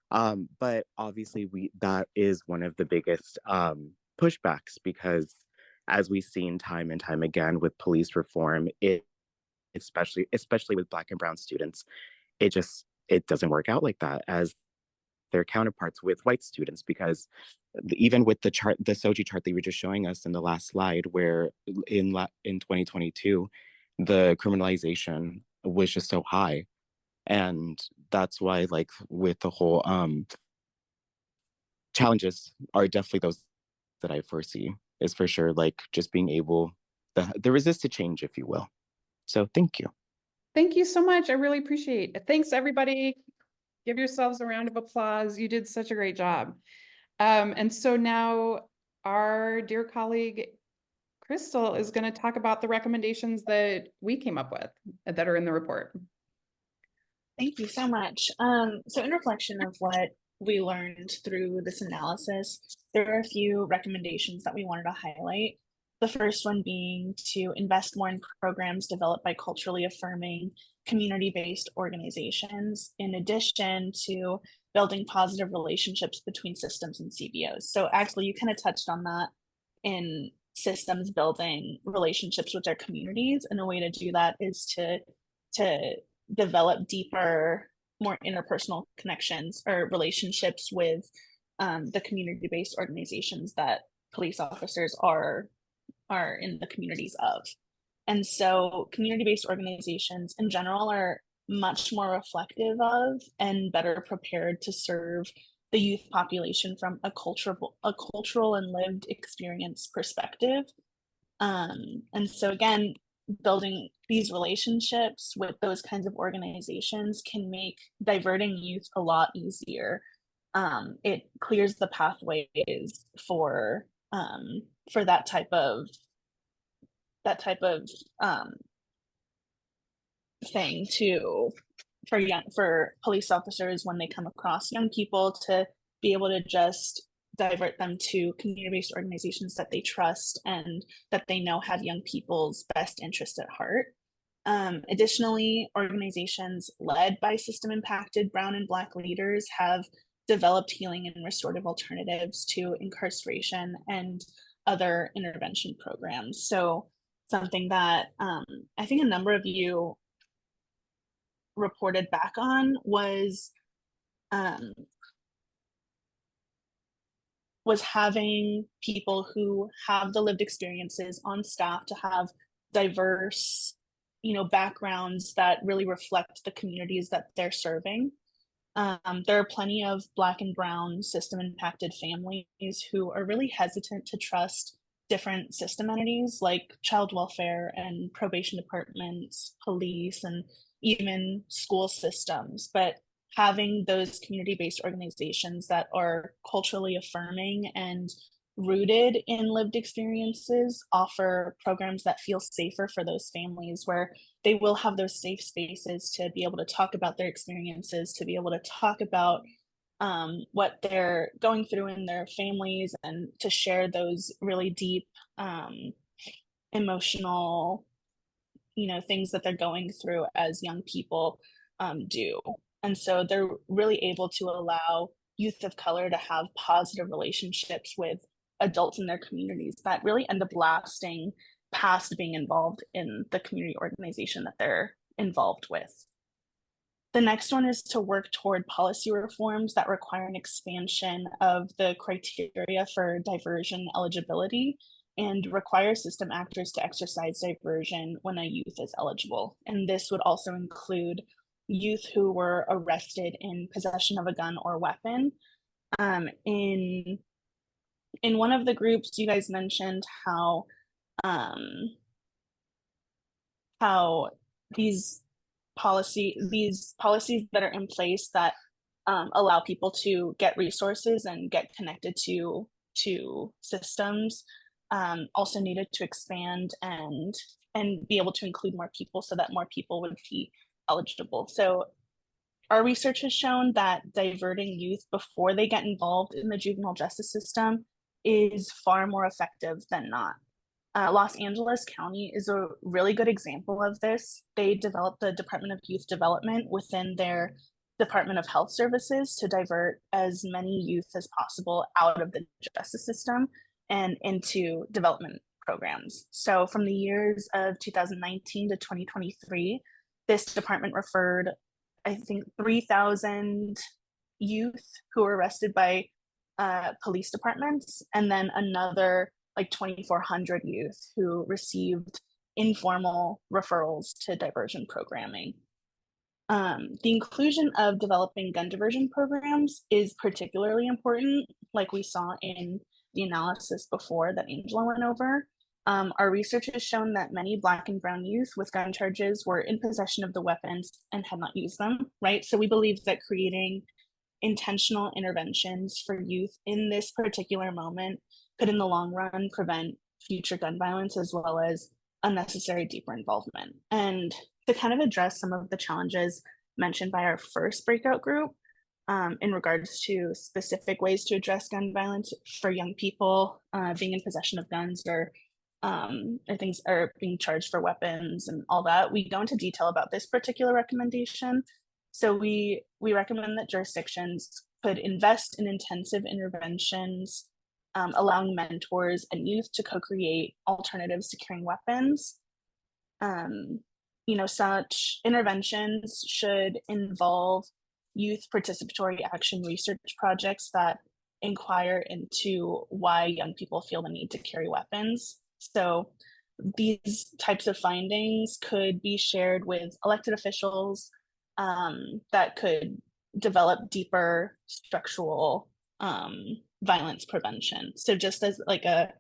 But obviously that is one of the biggest pushbacks, because as we've seen time and time again with police reform, especially with Black and brown students, it doesn't work out like that as their counterparts with white students, because even with the SOGI chart that you were just showing us in the last slide, where in 2022 the criminalization was just so high. And that's why like with the whole challenges are definitely those that I foresee, is for sure like just being able the resist to change, if you will. So thank you. Thank you so much. I really appreciate it. Thanks, everybody. Give yourselves a round of applause. You did such a great job. And so now our dear colleague, Crystal, is going to talk about the recommendations that we came up with that are in the report. Thank you so much. So in reflection of what we learned through this analysis, there are a few recommendations that we wanted to highlight. The first one being to invest more in programs developed by culturally affirming community-based organizations, in addition to building positive relationships between systems and CBOs. So actually, you kind of touched on that in systems building relationships with their communities. And a way to do that is to develop deeper, more interpersonal connections or relationships with the community-based organizations that police officers are in the communities of. And so community-based organizations in general are much more reflective of and better prepared to serve the youth population from a cultural and lived experience perspective. And so again, building these relationships with those kinds of organizations can make diverting youth a lot easier. It clears the pathways for that type of thing for police officers when they come across young people, to be able to just divert them to community-based organizations that they trust and that they know have young people's best interests at heart. Additionally, organizations led by system-impacted Brown and Black leaders have developed healing and restorative alternatives to incarceration and other intervention programs. So something that I think a number of you reported back on was having people who have the lived experiences on staff to have diverse, backgrounds that really reflect the communities that they're serving. There are plenty of Black and Brown system impacted families who are really hesitant to trust different system entities like child welfare and probation departments, police, and even school systems. But having those community-based organizations that are culturally affirming and rooted in lived experiences offer programs that feel safer for those families, where they will have those safe spaces to be able to talk about their experiences, to be able to talk about what they're going through in their families, and to share those really deep emotional things that they're going through as young people do. And so they're really able to allow youth of color to have positive relationships with adults in their communities that really end up lasting past being involved in the community organization that they're involved with. The next one is to work toward policy reforms that require an expansion of the criteria for diversion eligibility and require system actors to exercise diversion when a youth is eligible. And this would also include youth who were arrested in possession of a gun or weapon. In one of the groups, you guys mentioned how these policies that are in place that allow people to get resources and get connected to systems also needed to expand and be able to include more people so that more people would be eligible. So our research has shown that diverting youth before they get involved in the juvenile justice system is far more effective than not. Los Angeles County is a really good example of this. They developed the Department of Youth Development within their Department of Health Services to divert as many youth as possible out of the justice system and into development programs. So from the years of 2019 to 2023, this department referred, I think, 3,000 youth who were arrested by police departments, and then another like 2,400 youth who received informal referrals to diversion programming. The inclusion of developing gun diversion programs is particularly important, like we saw in the analysis before that Angela went over. Our research has shown that many Black and Brown youth with gun charges were in possession of the weapons and had not used them, right? So we believe that creating intentional interventions for youth in this particular moment could in the long run prevent future gun violence as well as unnecessary deeper involvement. And to kind of address some of the challenges mentioned by our first breakout group in regards to specific ways to address gun violence for young people being in possession of guns or things are being charged for weapons and all that, we go into detail about this particular recommendation. So we recommend that jurisdictions could invest in intensive interventions, allowing mentors and youth to co-create alternatives to carrying weapons. Such interventions should involve youth participatory action research projects that inquire into why young people feel the need to carry weapons. So these types of findings could be shared with elected officials that could develop deeper structural violence prevention. So just as like a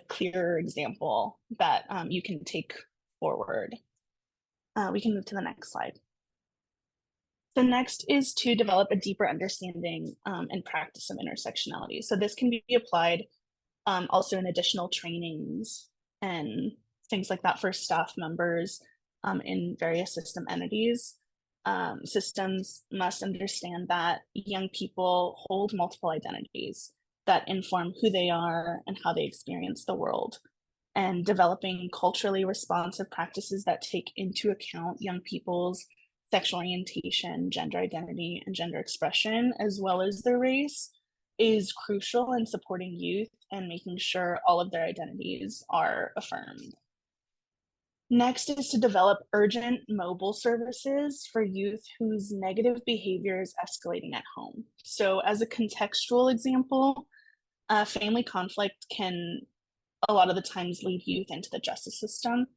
clearer example that you can take forward. We can move to the next slide. The next is to develop a deeper understanding and practice of intersectionality. So this can be applied also in additional trainings and things like that for staff members in various system entities. Systems must understand that young people hold multiple identities. that inform who they are and how they experience the world, and developing culturally responsive practices that take into account young people's sexual orientation, gender identity, and gender expression, as well as their race, is crucial in supporting youth and making sure all of their identities are affirmed. Next is to develop urgent mobile services for youth whose negative behavior is escalating at home. So as a contextual example, family conflict can a lot of the times lead youth into the justice system.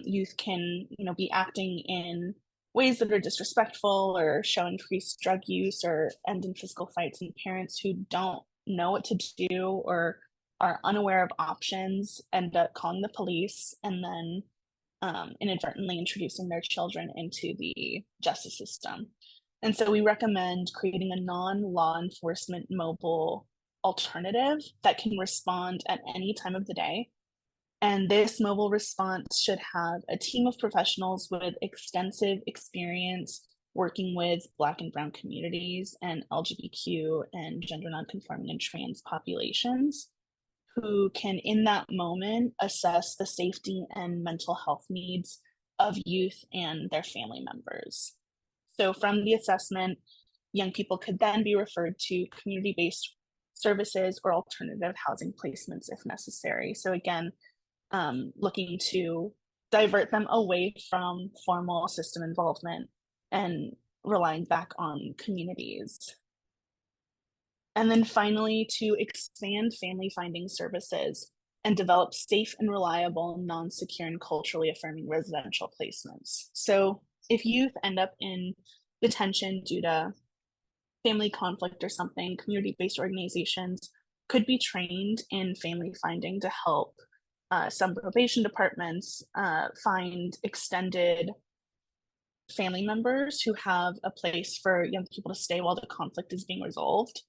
Youth can, be acting in ways that are disrespectful or show increased drug use or end in physical fights, and parents who don't know what to do or are unaware of options end up calling the police and then inadvertently introducing their children into the justice system. And so we recommend creating a non-law enforcement mobile alternative that can respond at any time of the day. And this mobile response should have a team of professionals with extensive experience working with Black and Brown communities and LGBTQ and gender nonconforming and trans populations, who can, in that moment, assess the safety and mental health needs of youth and their family members. So from the assessment, young people could then be referred to community-based services or alternative housing placements if necessary. So again, looking to divert them away from formal system involvement and relying back on communities. And then finally, to expand family finding services and develop safe and reliable, non-secure and culturally affirming residential placements. So if youth end up in detention due to family conflict or something, community-based organizations could be trained in family finding to help some probation departments find extended family members who have a place for young people to stay while the conflict is being resolved.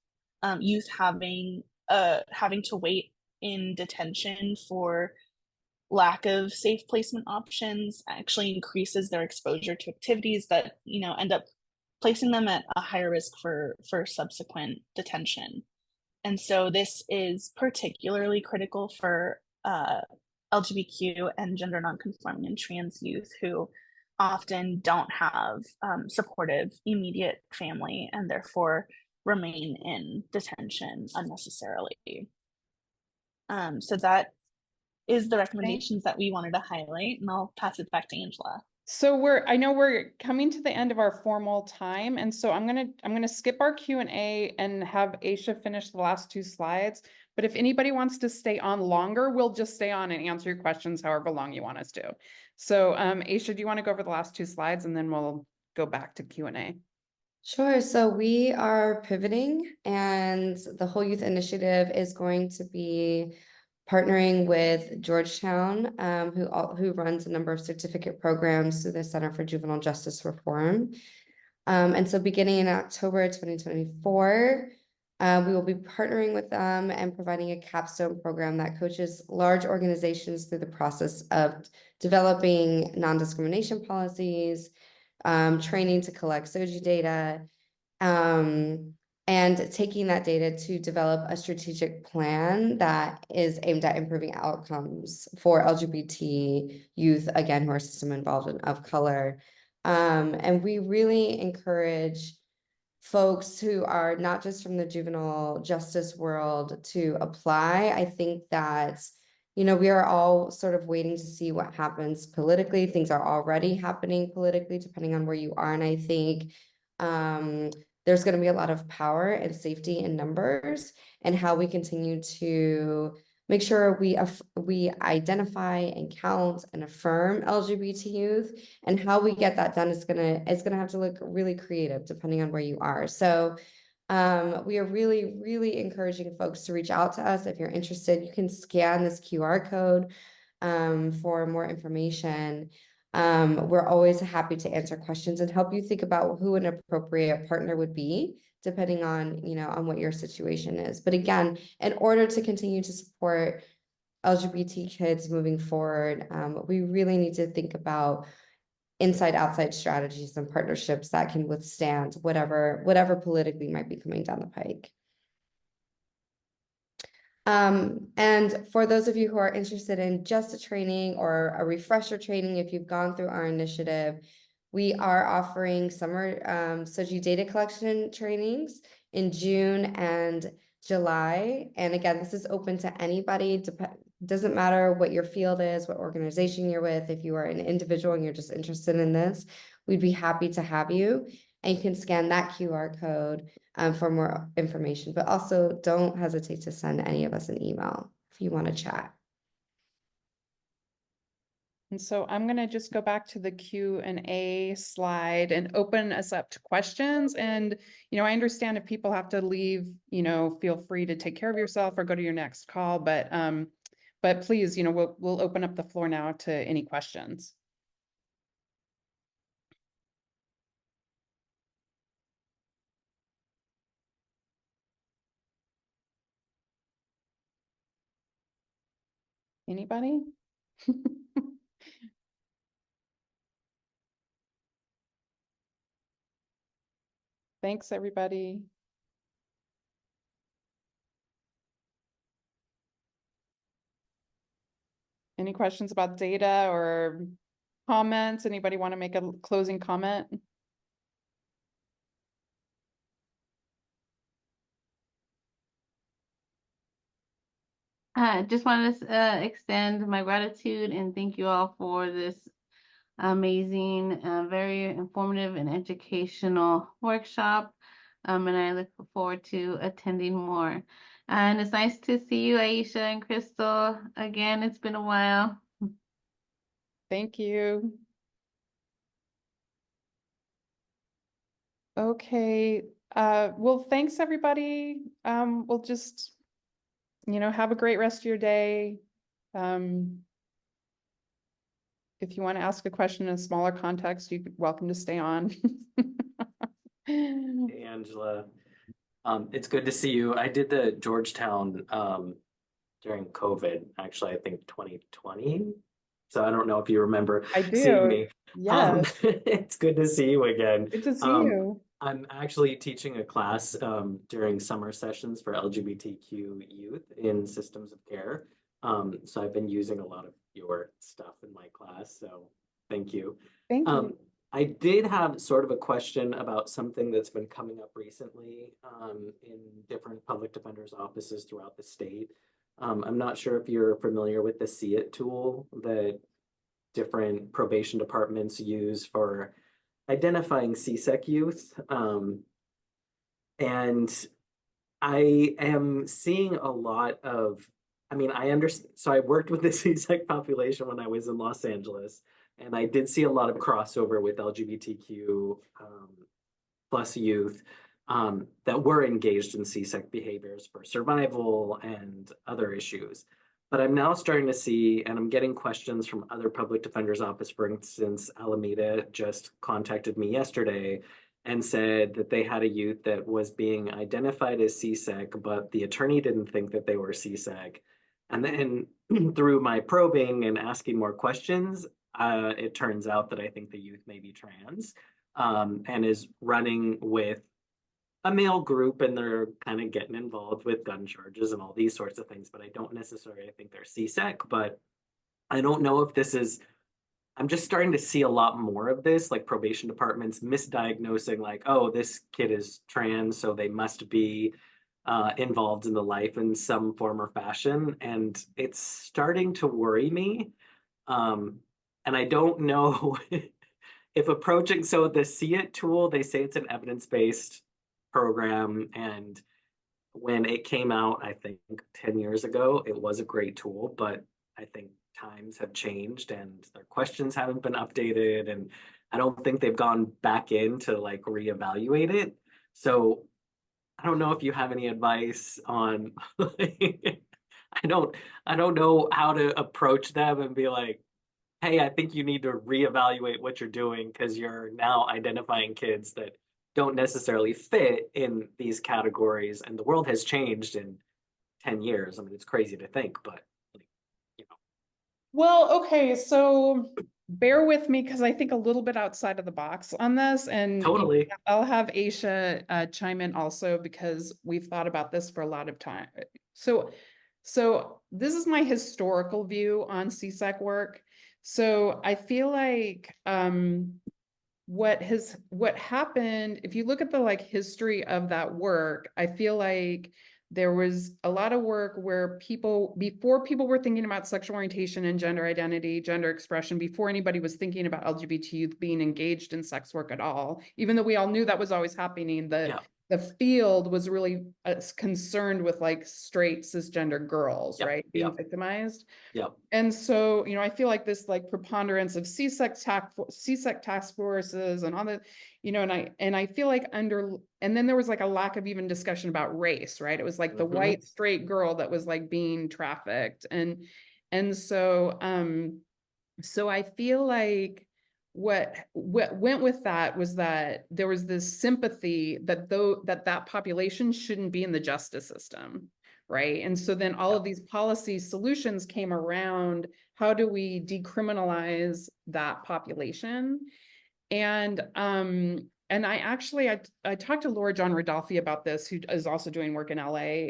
Youth having to wait in detention for lack of safe placement options actually increases their exposure to activities that end up placing them at a higher risk for subsequent detention. And so this is particularly critical for LGBTQ and gender nonconforming and trans youth who often don't have supportive immediate family and therefore remain in detention unnecessarily. So that is the recommendations that we wanted to highlight, and I'll pass it back to Angela. So I know we're coming to the end of our formal time, and so I'm gonna skip our Q&A and have Aisha finish the last 2 slides. But if anybody wants to stay on longer, we'll just stay on and answer your questions however long you want us to. So Aisha, do you want to go over the last 2 slides and then we'll go back to Q&A? Sure. So we are pivoting, and the Whole Youth Initiative is going to be partnering with Georgetown, who runs a number of certificate programs through the Center for Juvenile Justice Reform. And so beginning in October 2024, we will be partnering with them and providing a capstone program that coaches large organizations through the process of developing non-discrimination policies, training to collect SOGI data, and taking that data to develop a strategic plan that is aimed at improving outcomes for LGBT youth, again, who are system involved and of color. And we really encourage folks who are not just from the juvenile justice world to apply. I think that, we are all sort of waiting to see what happens politically. Things are already happening politically, depending on where you are. And I think there's going to be a lot of power and safety in numbers, and how we continue to make sure we identify and count and affirm LGBT youth, and how we get that done is gonna have to look really creative depending on where you are. So we are really, really encouraging folks to reach out to us. If you're interested, you can scan this QR code for more information. We're always happy to answer questions and help you think about who an appropriate partner would be, depending on, on what your situation is. But again, in order to continue to support LGBT kids moving forward, we really need to think about inside-outside strategies and partnerships that can withstand whatever politically might be coming down the pike. And for those of you who are interested in just a training or a refresher training, if you've gone through our initiative, we are offering summer SOGI data collection trainings in June and July. And again, this is open to anybody. Doesn't matter what your field is, what organization you're with. If you are an individual and you're just interested in this, we'd be happy to have you. And you can scan that QR code for more information, but also don't hesitate to send any of us an email if you want to chat. And so I'm going to just go back to the Q&A slide and open us up to questions. And, I understand if people have to leave, feel free to take care of yourself or go to your next call. But please, we'll open up the floor now to any questions. Anybody? Thanks, everybody. Any questions about data or comments? Anybody want to make a closing comment? I just wanted to extend my gratitude and thank you all for this amazing, very informative and educational workshop. And I look forward to attending more. And it's nice to see you, Aisha and Crystal. Again, it's been a while. Thank you. Okay. Well, thanks, everybody. We'll just, have a great rest of your day. If you want to ask a question in a smaller context, you're welcome to stay on. Hey, Angela. It's good to see you. I did the Georgetown during COVID, actually, I think 2020. So I don't know if you remember seeing me. Yeah. It's good to see you again. Good to see you. I'm actually teaching a class during summer sessions for LGBTQ youth in systems of care. So I've been using a lot of your stuff in my class. So thank you. Thank you. I did have sort of a question about something that's been coming up recently in different public defenders' offices throughout the state. I'm not sure if you're familiar with the See It tool that different probation departments use for identifying CSEC youth. And I am seeing a lot of, I understand, so I worked with the CSEC population when I was in Los Angeles. And I did see a lot of crossover with LGBTQ plus youth that were engaged in CSEC behaviors for survival and other issues. But I'm now starting to see, and I'm getting questions from other public defender's office. For instance, Alameda just contacted me yesterday and said that they had a youth that was being identified as CSEC, but the attorney didn't think that they were CSEC. And then through my probing and asking more questions, it turns out that I think the youth may be trans and is running with a male group, and they're kind of getting involved with gun charges and all these sorts of things, but I don't necessarily think they're CSEC. But I don't know if this is, I'm just starting to see a lot more of this, like probation departments misdiagnosing like, oh, this kid is trans, so they must be involved in the life in some form or fashion. And it's starting to worry me. And I don't know if approaching, so the See It tool, they say it's an evidence-based program. And when it came out, I think 10 years ago, it was a great tool, but I think times have changed and their questions haven't been updated. And I don't think they've gone back in to like reevaluate it. So I don't know if you have any advice on, I don't know how to approach them and be like, hey, I think you need to reevaluate what you're doing because you're now identifying kids that don't necessarily fit in these categories, and the world has changed in 10 years. It's crazy to think, but Well, okay, so bear with me because I think a little bit outside of the box on this, and totally. I'll have Aisha chime in also because we've thought about this for a lot of time. So So this is my historical view on CSEC work. So I feel like what happened, if you look at the like history of that work, I feel like there was a lot of work where before people were thinking about sexual orientation and gender identity, gender expression, before anybody was thinking about LGBT youth being engaged in sex work at all, even though we all knew that was always happening, the field was really concerned with like straight cisgender girls, right, being victimized. And so, you know, I feel like this like preponderance of CSEC task forces and all the, you know, and I feel like and then there was like a lack of even discussion about race, right? It was like the white straight girl that was like being trafficked. And so, so I feel like what went with that was that there was this sympathy that that population shouldn't be in the justice system, right? And so then all of these policy solutions came around, how do we decriminalize that population? And I talked to Laura John Rodolphe about this, who is also doing work in LA.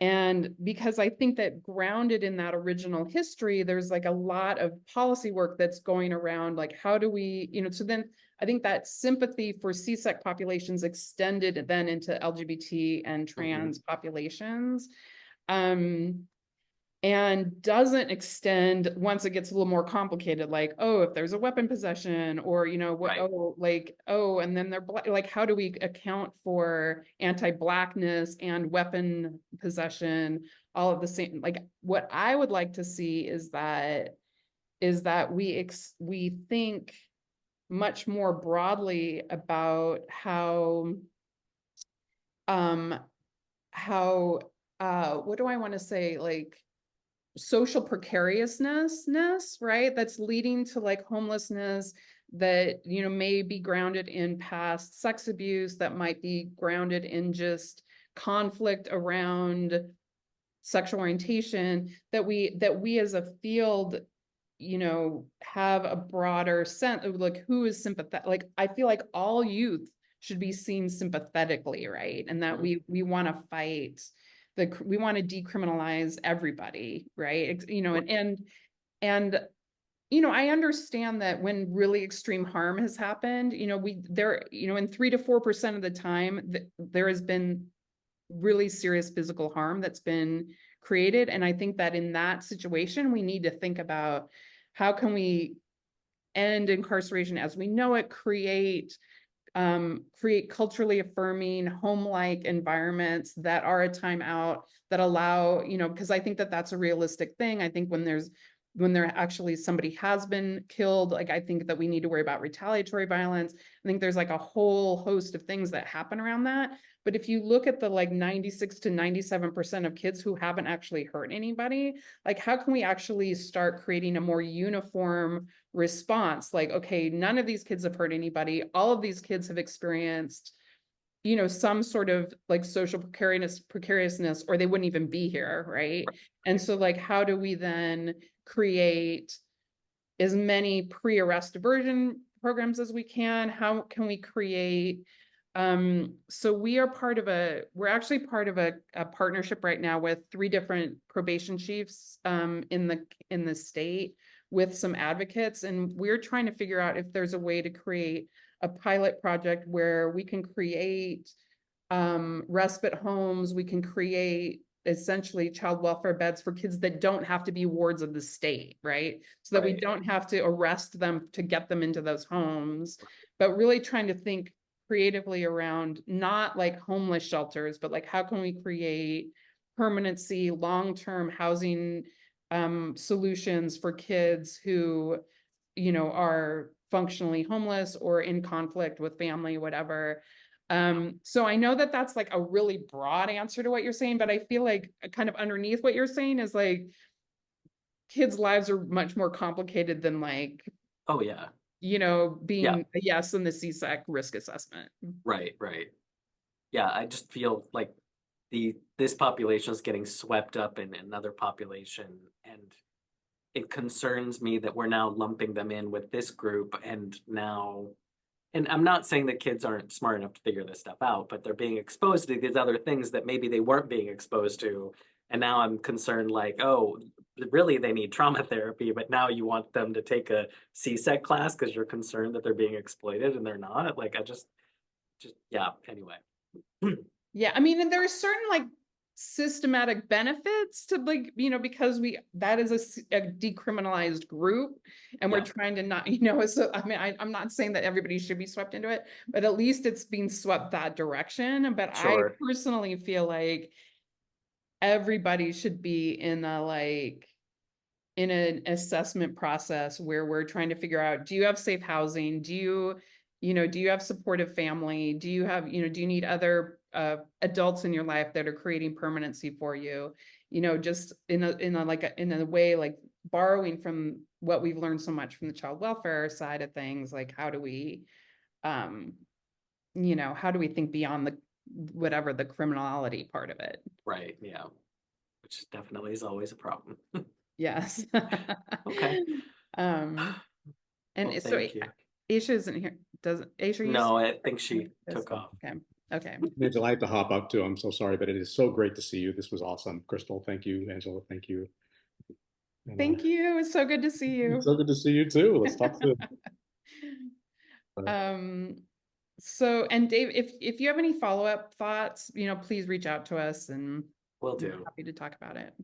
And because I think that grounded in that original history, there's like a lot of policy work that's going around, like how do we, you know, so then I think that sympathy for CSEC populations extended then into LGBT and trans populations. And doesn't extend once it gets a little more complicated, like, oh, if there's a weapon possession or, you know, what, and then they're like, how do we account for anti-Blackness and weapon possession, all of the same, like, what I would like to see is that we think much more broadly about how what do I want to say, like, social precariousness, right? That's leading to like homelessness that, you know, may be grounded in past sex abuse, that might be grounded in just conflict around sexual orientation, that we as a field, you know, have a broader sense of like who is sympathetic. Like, I feel like all youth should be seen sympathetically, right? And that we want to fight we want to decriminalize everybody, right? You know, and you know, I understand that when really extreme harm has happened, you know, you know, in 3 to 4% of the time, there has been really serious physical harm that's been created. And I think that in that situation, we need to think about how can we end incarceration as we know it, create culturally affirming home-like environments that are a timeout, that allow, you know, because I think that that's a realistic thing. I think when there actually somebody has been killed, like, I think that we need to worry about retaliatory violence. I think there's like a whole host of things that happen around that. But if you look at the like 96 to 97% of kids who haven't actually hurt anybody, like, how can we actually start creating a more uniform response? Like, okay, none of these kids have hurt anybody. All of these kids have experienced, you know, some sort of like social precariousness, or they wouldn't even be here, right? And so like, how do we then create as many pre-arrest diversion programs as we can? How can we create so we're actually part of a partnership right now with 3 different probation chiefs in the state, with some advocates, and we're trying to figure out if there's a way to create a pilot project where we can create respite homes, we can create essentially child welfare beds for kids that don't have to be wards of the state, right? So that we don't have to arrest them to get them into those homes, but really trying to think creatively around not like homeless shelters, but like, how can we create permanency, long-term housing solutions for kids who, you know, are functionally homeless or in conflict with family, whatever. So I know that that's like a really broad answer to what you're saying, but I feel like kind of underneath what you're saying is like, kids' lives are much more complicated than like, oh yeah, you know, being a yes in the CSEC risk assessment. Right. Yeah, I just feel like this population is getting swept up in another population, and it concerns me that we're now lumping them in with this group, and I'm not saying that kids aren't smart enough to figure this stuff out, but they're being exposed to these other things that maybe they weren't being exposed to And now I'm concerned like, oh, really they need trauma therapy, but now you want them to take a CSEC class because you're concerned that they're being exploited and they're not. Like I just yeah, anyway. Yeah, I mean, and there are certain like systematic benefits to like, because that is a decriminalized group and we're Yeah. trying to not, so I mean, I'm not saying that everybody should be swept into it, but at least it's being swept that direction. But Sure. I personally feel like everybody should be in an assessment process where we're trying to figure out, do you have safe housing? Do you have supportive family? Do you have, do you need other adults in your life that are creating permanency for you? Just in a way, like borrowing from what we've learned so much from the child welfare side of things, like how do we think beyond whatever the criminality part of it? Right, yeah. Which definitely is always a problem. Yes. Okay. And Well, so thank you. Aisha isn't here. Aisha? No, I think she took off. Okay. Okay. Angela, I have to hop up too. I'm so sorry, but it is so great to see you. This was awesome. Crystal, thank you. Angela, thank you. And, Thank you. It's so good to see you. so good to see you too. Let's talk soon. So, and Dave, if you have any follow-up thoughts, please reach out to us and Will I'm do. happy to talk about it.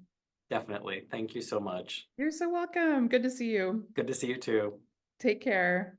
Definitely. Thank you so much. You're so welcome. Good to see you. Good to see you too. Take care.